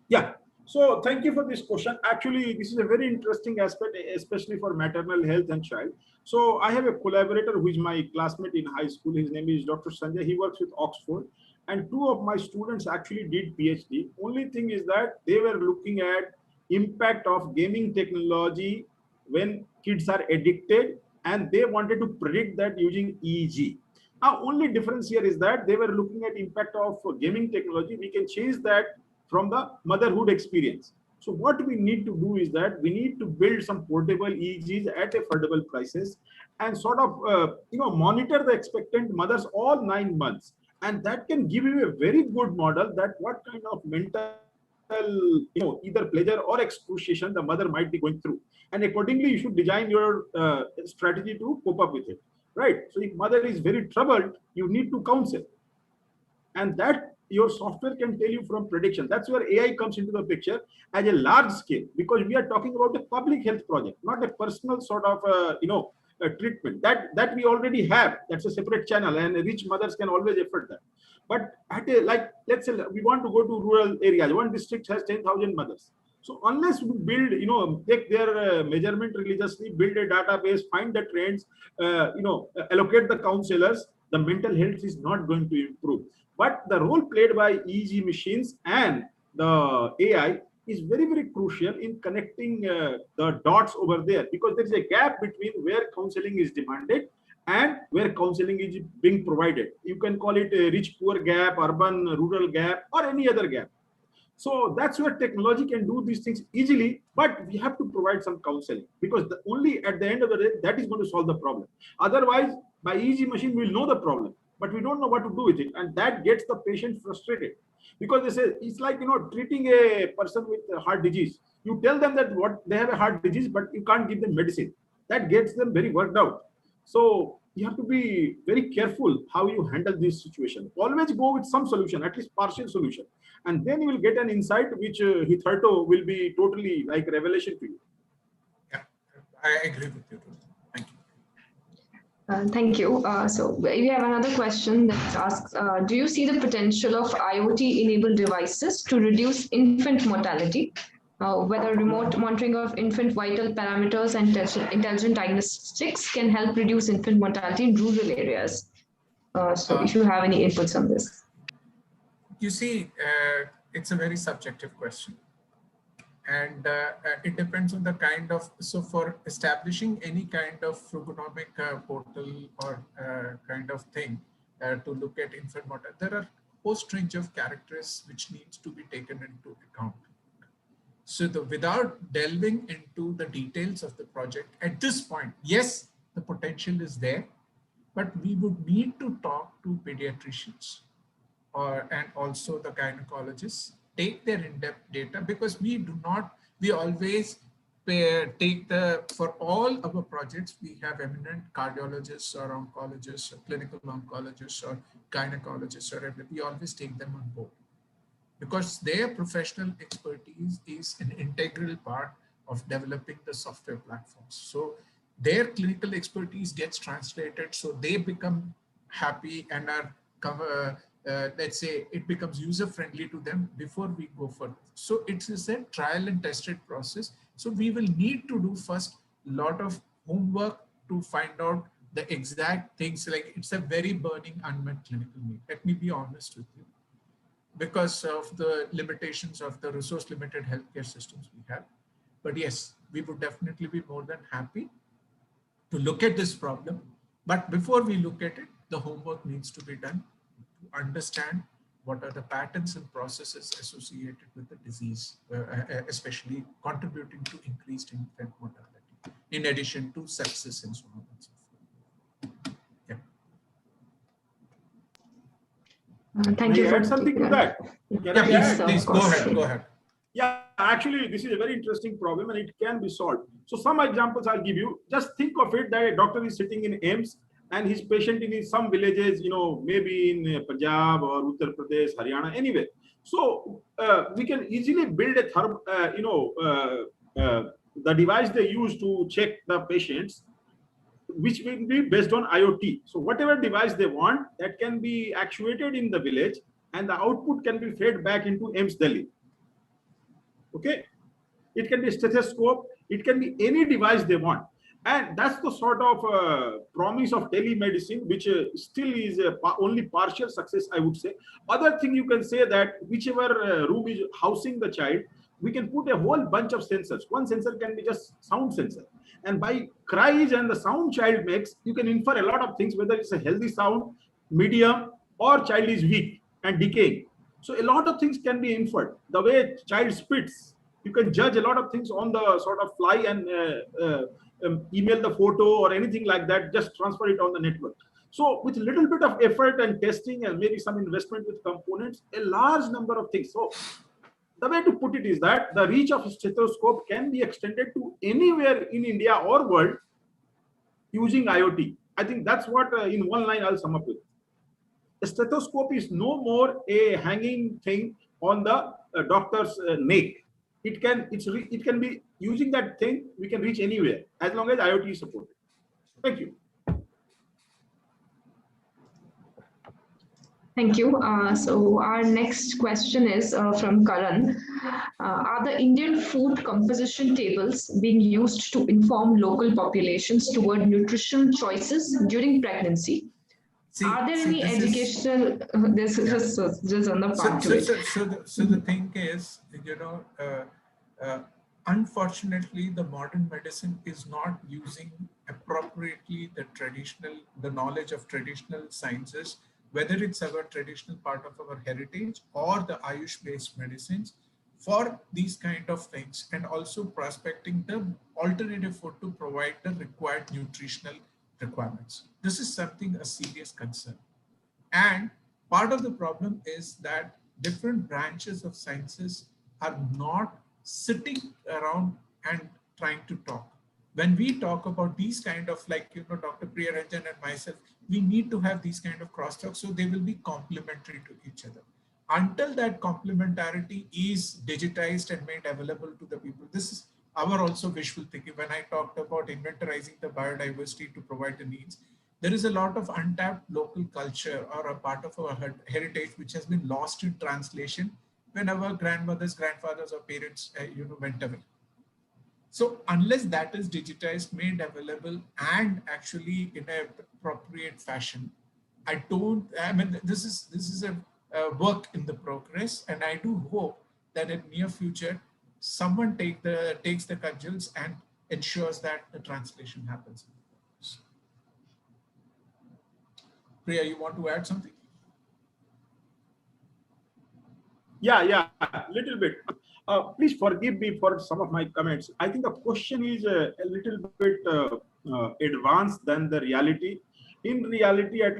Yeah. So thank you for this question. Actually, this is a very interesting aspect, especially for maternal health and child. So I have a collaborator who is my classmate in high school. His name is Dr. Sanjay. He works with Oxford. And two of my students actually did PhD. Only thing is that they were looking at impact of gaming technology when kids are addicted, and they wanted to predict that using EEG. Now, only difference here is that they were looking at impact of gaming technology. We can change that from the motherhood experience. So what we need to do is that we need to build some portable EEGs at affordable prices and sort of monitor the expectant mothers all 9 months, and that can give you a very good model that what kind of mental either pleasure or excruciation the mother might be going through, and accordingly you should design your strategy to cope up with it, right? So if mother is very troubled, you need to counsel, and that your software can tell you from prediction. That's where AI comes into the picture as a large scale, because we are talking about a public health project, not a personal sort of treatment that we already have. That's a separate channel, and rich mothers can always afford that. But at let's say we want to go to rural areas. One district has 10,000 mothers. So unless we build, take their measurement religiously, build a database, find the trends, allocate the counselors, the mental health is not going to improve. But the role played by EEG machines and the AI is very, very crucial in connecting the dots over there, because there is a gap between where counseling is demanded and where counseling is being provided. You can call it a rich-poor gap, urban-rural gap, or any other gap. So that's where technology can do these things easily, but we have to provide some counseling, because only at the end of the day, that is going to solve the problem. Otherwise, by EEG machine, we'll know the problem, but we don't know what to do with it. And that gets the patient frustrated, because they say it's like, treating a person with a heart disease. You tell them that they have a heart disease, but you can't give them medicine. That gets them very worked out. So you have to be very careful how you handle this situation. Always go with some solution, at least partial solution. And then you will get an insight which hitherto will be totally like revelation to you. Yeah, I agree with you. Thank you. Thank you. So we have another question that asks, do you see the potential of IoT-enabled devices to reduce infant mortality? Whether remote monitoring of infant vital parameters and intelligent diagnostics can help reduce infant mortality in rural areas. So if you have any inputs on this. You see, it's a very subjective question. And it depends on the kind of, so for establishing any kind of ergonomic portal or kind of thing to look at infant mortality, there are a host range of characteristics which needs to be taken into account. So without delving into the details of the project at this point, yes, the potential is there, but we would need to talk to pediatricians and also the gynecologists, take their in-depth data, because we always for all our projects, we have eminent cardiologists or oncologists or clinical oncologists or gynecologists, or we always take them on board because their professional expertise is an integral part of developing the software platforms. So their clinical expertise gets translated, so they become happy and are let's say it becomes user friendly to them before we go further. So it is a trial and tested process. So we will need to do first a lot of homework to find out the exact things. Like it's a very burning unmet clinical need. Let me be honest with you, because of the limitations of the resource limited healthcare systems we have. But yes, we would definitely be more than happy to look at this problem. But before we look at it, the homework needs to be done to understand what are the patterns and processes associated with the disease, especially contributing to increased infant mortality, in addition to sepsis and so on and so forth. Yeah. Thank you for add something to that. Please go ahead. Yeah, actually, this is a very interesting problem and it can be solved. So some examples I'll give you. Just think of it that a doctor is sitting in AIMS and his patient in some villages, maybe in Punjab or Uttar Pradesh, Haryana, anywhere. So we can easily build a the device they use to check the patients, which will be based on IoT. So whatever device they want, that can be actuated in the village and the output can be fed back into AIMS Delhi. Okay, it can be a stethoscope, it can be any device they want. And that's the sort of promise of telemedicine, which still is only partial success, I would say. Other thing you can say that whichever room is housing the child, we can put a whole bunch of sensors. One sensor can be just sound sensor. And by cries and the sound child makes, you can infer a lot of things, whether it's a healthy sound, medium, or child is weak and decaying. So a lot of things can be inferred. The way child spits, you can judge a lot of things on the sort of fly and email the photo or anything like that, just transfer it on the network. So with a little bit of effort and testing and maybe some investment with components, a large number of things. So the way to put it is that the reach of a stethoscope can be extended to anywhere in India or world using IoT. I think that's what in one line I'll sum up with. A stethoscope is no more a hanging thing on the doctor's neck. It can be using that thing. We can reach anywhere as long as IoT is supported. Thank you. Thank you. So our next question is from Karan. Are the Indian food composition tables being used to inform local populations toward nutritional choices during pregnancy? Are there any educational? This is just on the part to it. So the thing is, unfortunately, the modern medicine is not using appropriately the knowledge of traditional sciences, whether it's our traditional part of our heritage or the Ayush-based medicines for these kind of things, and also prospecting the alternative food to provide the required nutritional requirements. This is something a serious concern. And part of the problem is that different branches of sciences are not sitting around and trying to talk. When we talk about these kind of, like, Dr. Priyaranjan and myself, we need to have these kind of crosstalks so they will be complementary to each other. Until that complementarity is digitized and made available to the people, this is our also wishful thinking. When I talked about inventorizing the biodiversity to provide the needs, there is a lot of untapped local culture or a part of our heritage which has been lost in translation when our grandmothers, grandfathers, or parents, went away. So unless that is digitized, made available, and actually in a appropriate fashion, this is a work in the progress, and I do hope that in near future, someone takes the cudgels and ensures that the translation happens. Priya, you want to add something? Yeah, little bit. Please forgive me for some of my comments. I think the question is a little bit advanced than the reality. In reality, at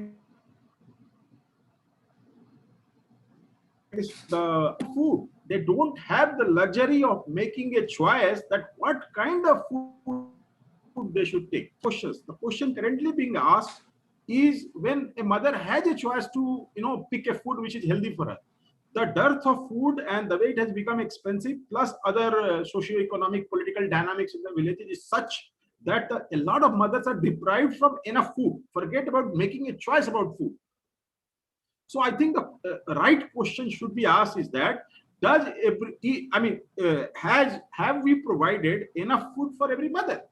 least the food they don't have the luxury of making a choice that what kind of food they should take. The question currently being asked is when a mother has a choice to, pick a food which is healthy for her. The dearth of food and the way it has become expensive, plus other socio-economic, political dynamics in the villages is such that a lot of mothers are deprived from enough food. Forget about making a choice about food. So I think the right question should be asked is that does every, I mean, have we provided enough food for every mother?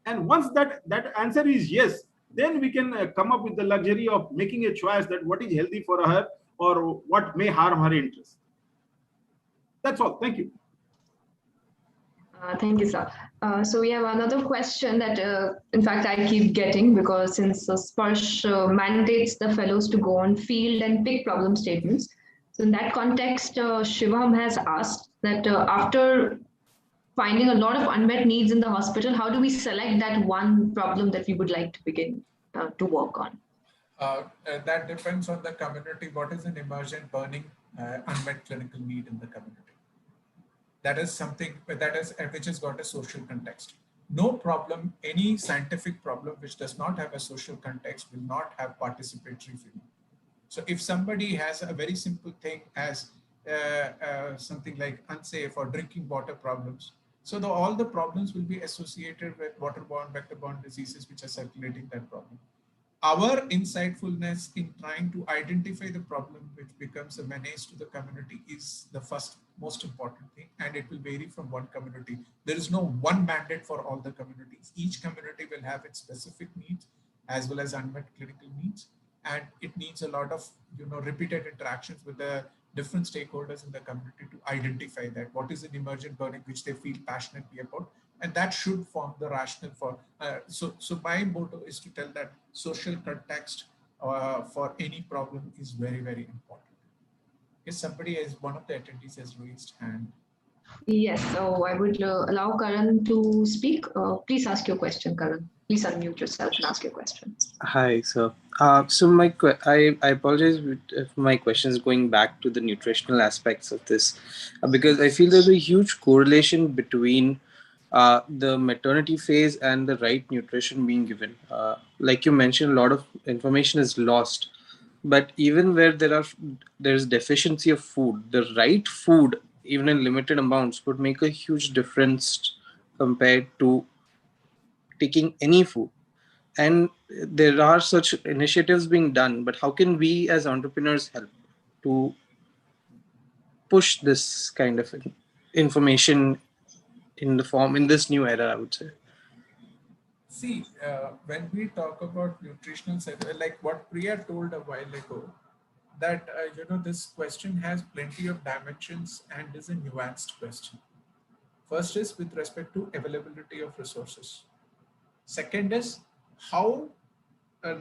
And once that answer is yes, then we can come up with the luxury of making a choice that what is healthy for her or what may harm her interest. That's all. Thank you. Thank you, sir. So we have another question that, in fact, I keep getting because since Sparsh mandates the fellows to go on field and pick problem statements. So in that context, Shivam has asked that after finding a lot of unmet needs in the hospital, how do we select that one problem that we would like to begin to work on? That depends on the community. What is an emergent burning unmet clinical need in the community? That is something which has got a social context. No problem, any scientific problem which does not have a social context will not have participatory feeling. So if somebody has a very simple thing as something like unsafe or drinking water problems, so all the problems will be associated with waterborne, vector-borne diseases which are circulating that problem. Our insightfulness in trying to identify the problem which becomes a menace to the community is the first most important thing, and it will vary from one community. There is no one mandate for all the communities. Each community will have its specific needs as well as unmet clinical needs, and it needs a lot of repeated interactions with the different stakeholders in the community to identify that what is an emergent burning which they feel passionately about, and that should form the rationale for. So my motto is to tell that social context for any problem is very, very important. If somebody one of the attendees has raised hand. Yes, so I would allow Karan to speak. Please ask your question, Karan. Please unmute yourself and ask your question. Hi, sir. So I apologize if my question is going back to the nutritional aspects of this, because I feel there's a huge correlation between the maternity phase and the right nutrition being given. Like you mentioned, a lot of information is lost, but even where there's deficiency of food, the right food, even in limited amounts, would make a huge difference compared to taking any food. And there are such initiatives being done, but how can we as entrepreneurs help to push this kind of information in this new era, I would say? See, when we talk about nutritional, like what Priya told a while ago, that this question has plenty of dimensions and is a nuanced question. First is with respect to availability of resources. Second is how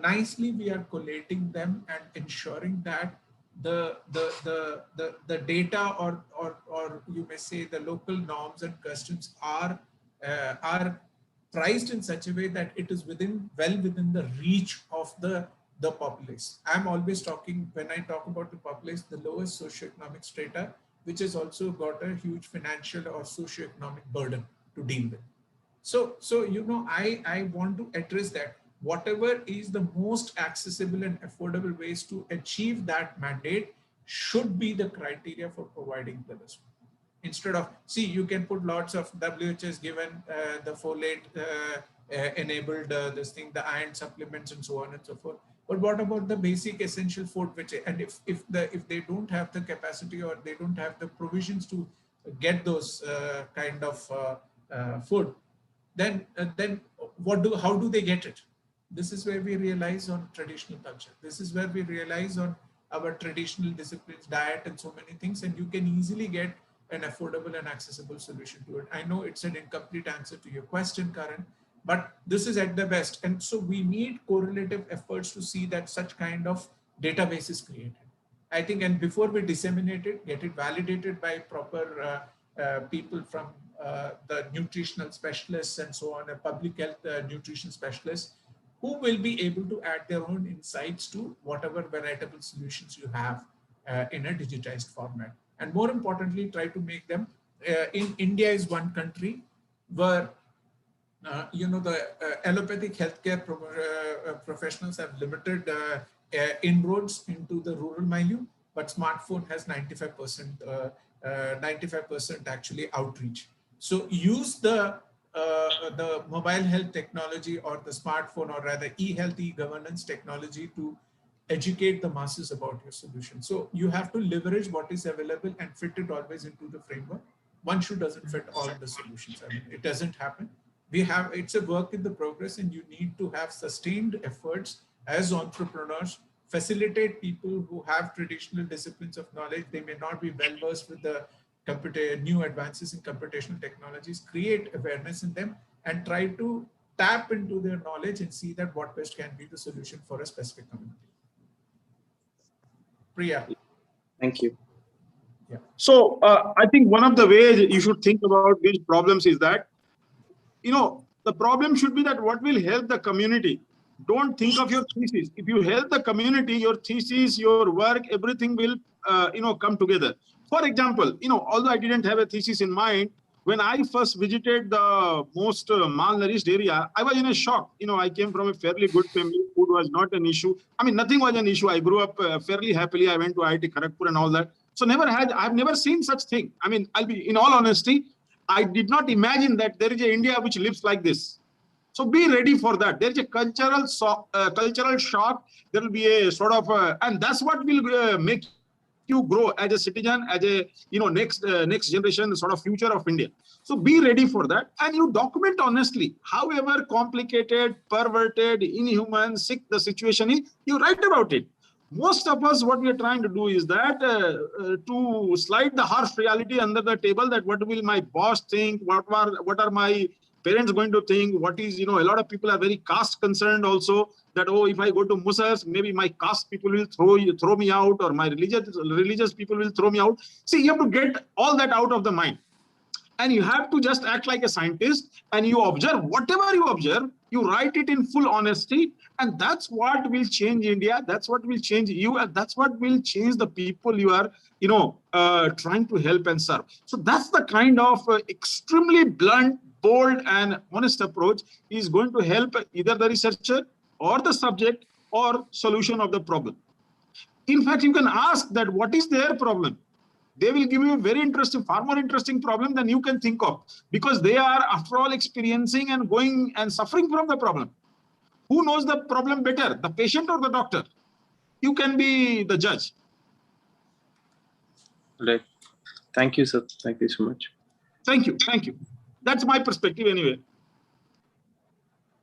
nicely we are collating them and ensuring that the data or you may say the local norms and customs are priced in such a way that it is well within the reach of the populace. I'm always talking, when I talk about the populace, the lowest socioeconomic strata, which has also got a huge financial or socioeconomic burden to deal with. So I want to address that. Whatever is the most accessible and affordable ways to achieve that mandate should be the criteria for providing the list. Instead of, see, you can put lots of WHO has given the folate enabled this thing, the iron supplements and so on and so forth. But what about the basic essential food, which, and if they don't have the capacity or they don't have the provisions to get those kind of food, then how do they get it? This is where we realize on traditional culture. This is where we realize on our traditional disciplines, diet and so many things, and you can easily get an affordable and accessible solution to it. I know it's an incomplete answer to your question, Karan, but this is at the best. And so we need correlative efforts to see that such kind of database is created. I think, and before we disseminate it, get it validated by proper people from the nutritional specialists and so on, a public health nutrition specialist, who will be able to add their own insights to whatever veritable solutions you have in a digitized format. And more importantly, try to make them, in India is one country where the allopathic healthcare professionals have limited inroads into the rural milieu, but smartphone has 95% actually outreach. So use the mobile health technology or the smartphone, or rather e-health, e-governance technology to educate the masses about your solution. So you have to leverage what is available and fit it always into the framework. One shoe doesn't fit all the solutions. I mean, it doesn't happen. It's a work in the progress, and you need to have sustained efforts as entrepreneurs, facilitate people who have traditional disciplines of knowledge. They may not be well versed with the new advances in computational technologies, create awareness in them and try to tap into their knowledge and see that what best can be the solution for a specific community. Priya. Thank you. Yeah. So I think one of the ways you should think about these problems is that, the problem should be that what will help the community. Don't think of your thesis. If you help the community, your thesis, your work, everything will, come together. For example, although I didn't have a thesis in mind, when I first visited the most malnourished area, I was in a shock. I came from a fairly good family. Food was not an issue. I mean, nothing was an issue. I grew up fairly happily. I went to IIT Kharagpur and all that. So I've never seen such thing. I mean, I'll be, in all honesty, I did not imagine that there is an India which lives like this. So be ready for that. There is a cultural shock. There will be a sort of, and that's what will make you grow as a citizen, as a next generation sort of future of India. So be ready for that, and you document honestly. However complicated, perverted, inhuman, sick the situation is, you write about it. Most of us, what we are trying to do is that to slide the harsh reality under the table, that what will my boss think, what are my parents going to think, what is, a lot of people are very caste concerned also, that, oh, if I go to Muslims, maybe my caste people will throw me out, or my religious people will throw me out. See, you have to get all that out of the mind. And you have to just act like a scientist, and you observe whatever you observe, you write it in full honesty, and that's what will change India. That's what will change you, and that's what will change the people you are, trying to help and serve. So that's the kind of extremely blunt, bold, and honest approach is going to help either the researcher or the subject or solution of the problem. In fact, you can ask that what is their problem. They will give you a very interesting, far more interesting problem than you can think of, because they are, after all, experiencing and going and suffering from the problem. Who knows the problem better, the patient or the doctor? You can be the judge. Right. Thank you, sir. Thank you so much. Thank you. Thank you. That's my perspective anyway.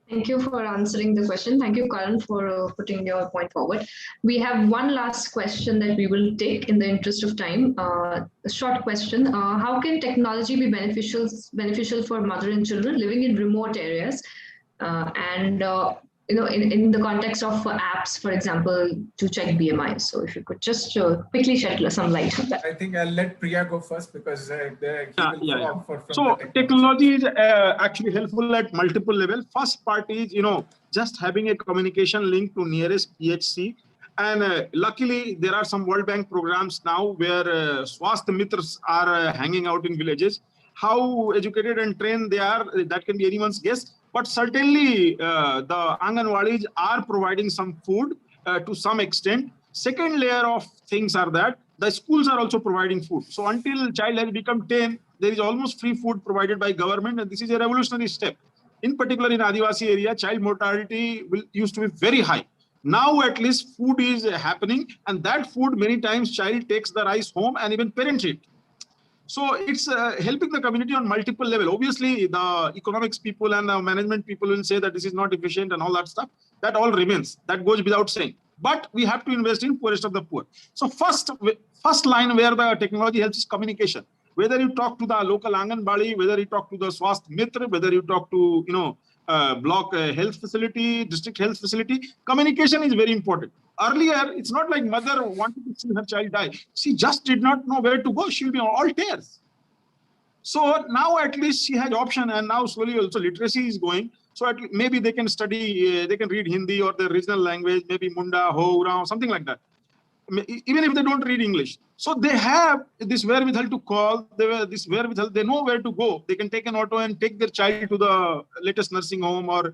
Thank you for answering the question. Thank you, Karan, for putting your point forward. We have one last question that we will take in the interest of time. A short question. How can technology be beneficial for mother and children living in remote areas? In the context of apps, for example, to check BMI. So if you could just quickly shed some light on that. I think I'll let Priya go first, because So technology is actually helpful at multiple levels. First part is, just having a communication link to nearest PHC. And luckily, there are some World Bank programs now where Swasth Mitras are hanging out in villages. How educated and trained they are, that can be anyone's guess. But certainly, the Anganwadis are providing some food to some extent. Second layer of things are that the schools are also providing food. So until child has become 10, there is almost free food provided by government, and this is a revolutionary step. In particular, in Adivasi area, child mortality used to be very high. Now, at least, food is happening, and that food, many times, child takes the rice home and even parents eat. So it's helping the community on multiple levels. Obviously, the economics people and the management people will say that this is not efficient and all that stuff. That all remains. That goes without saying. But we have to invest in poorest of the poor. So first line where the technology helps is communication. Whether you talk to the local Anganwadi, whether you talk to the Swasth Mitra, whether you talk to block health facility, district health facility, communication is very important. Earlier, it's not like mother wanted to see her child die. She just did not know where to go. She will be all tears. So now at least she has option, and now slowly also literacy is going. So maybe they can study, they can read Hindi or the regional language, maybe Munda, Ho, Rao, something like that. Even if they don't read English. So they have this wherewithal to call, they know where to go. They can take an auto and take their child to the latest nursing home, or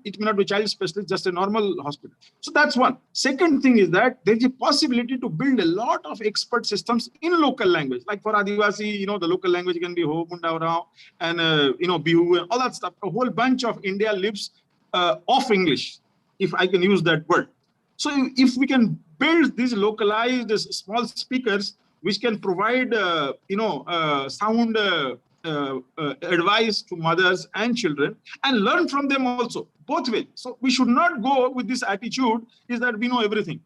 it may not be child specialist, just a normal hospital. So that's one. Second thing is that there's a possibility to build a lot of expert systems in local language. Like for Adivasi, the local language can be Ho, Munda, Rao, and, Bihu, and all that stuff. A whole bunch of India lives off English, if I can use that word. So if we can build these localized small speakers, which can provide, sound advice to mothers and children, and learn from them also, both ways. So we should not go with this attitude is that we know everything.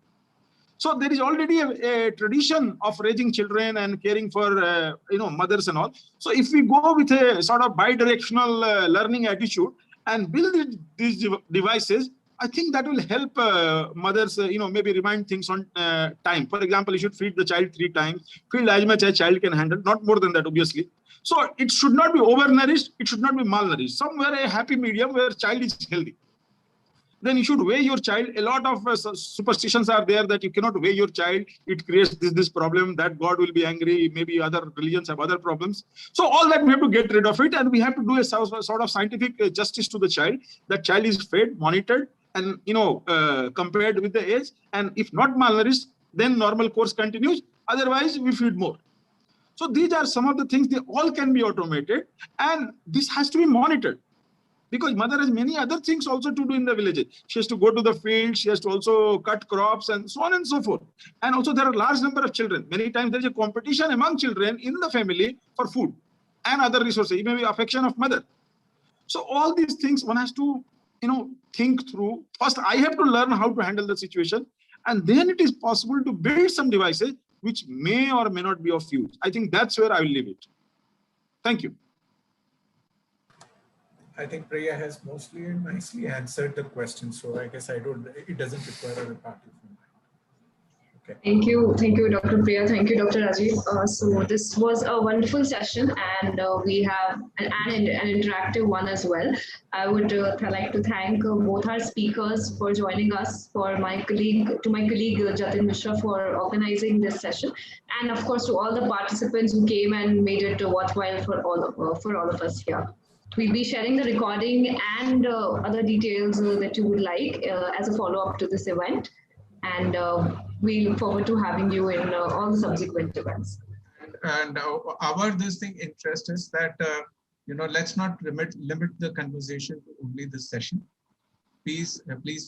So there is already a tradition of raising children and caring for, mothers and all. So if we go with a sort of bi-directional learning attitude and build these devices, I think that will help mothers, maybe remind things on time. For example, you should feed the child 3 times, feed as much as child can handle, not more than that, obviously. So it should not be overnourished, it should not be malnourished. Somewhere a happy medium where child is healthy. Then you should weigh your child. A lot of superstitions are there that you cannot weigh your child. It creates this problem, that God will be angry. Maybe other religions have other problems. So all that we have to get rid of it, and we have to do a sort of scientific justice to the child. That child is fed, monitored, and compared with the age. And if not malnourished, then normal course continues. Otherwise, we feed more. So these are some of the things. They all can be automated, and this has to be monitored. Because mother has many other things also to do in the villages. She has to go to the field, she has to also cut crops, and so on and so forth. And also there are large number of children. Many times there is a competition among children in the family for food and other resources, even maybe affection of mother. So all these things one has to, think through. First, I have to learn how to handle the situation. And then it is possible to build some devices which may or may not be of use. I think that's where I will leave it. Thank you. I think Priya has mostly and nicely answered the question, so I guess it doesn't require a repartee from mine. Okay. Thank you, Dr. Priya. Thank you, Dr. Rajiv. So this was a wonderful session, and we have an interactive one as well. I would like to thank both our speakers for joining us, to my colleague Jatin Mishra for organizing this session, and of course to all the participants who came and made it worthwhile for all of us here. We'll be sharing the recording and other details that you would like as a follow-up to this event. And we look forward to having you in all the subsequent events. And our interest is that, let's not limit the conversation to only this session. Please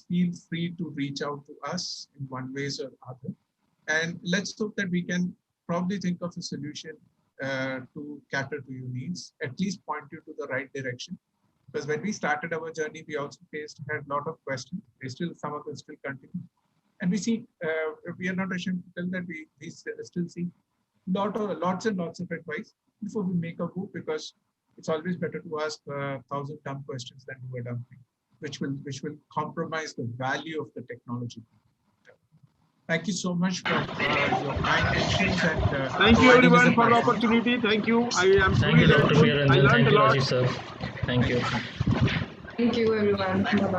feel free to reach out to us in one way or other. And let's hope that we can probably think of a solution to cater to your needs, at least point you to the right direction. Because when we started our journey, we also had a lot of questions. Some of them still continue. And we see, we are not ashamed to tell that we still see lots and lots of advice before we make a move, because it's always better to ask 1,000 dumb questions than do a dumb thing, which will compromise the value of the technology. Thank you so much for your kind questions, and thank you everyone for the opportunity. Thank you. Thank you, Dr. Priya, and thank you, Rajiv sir. Thank you. Thank you everyone. Bye-bye.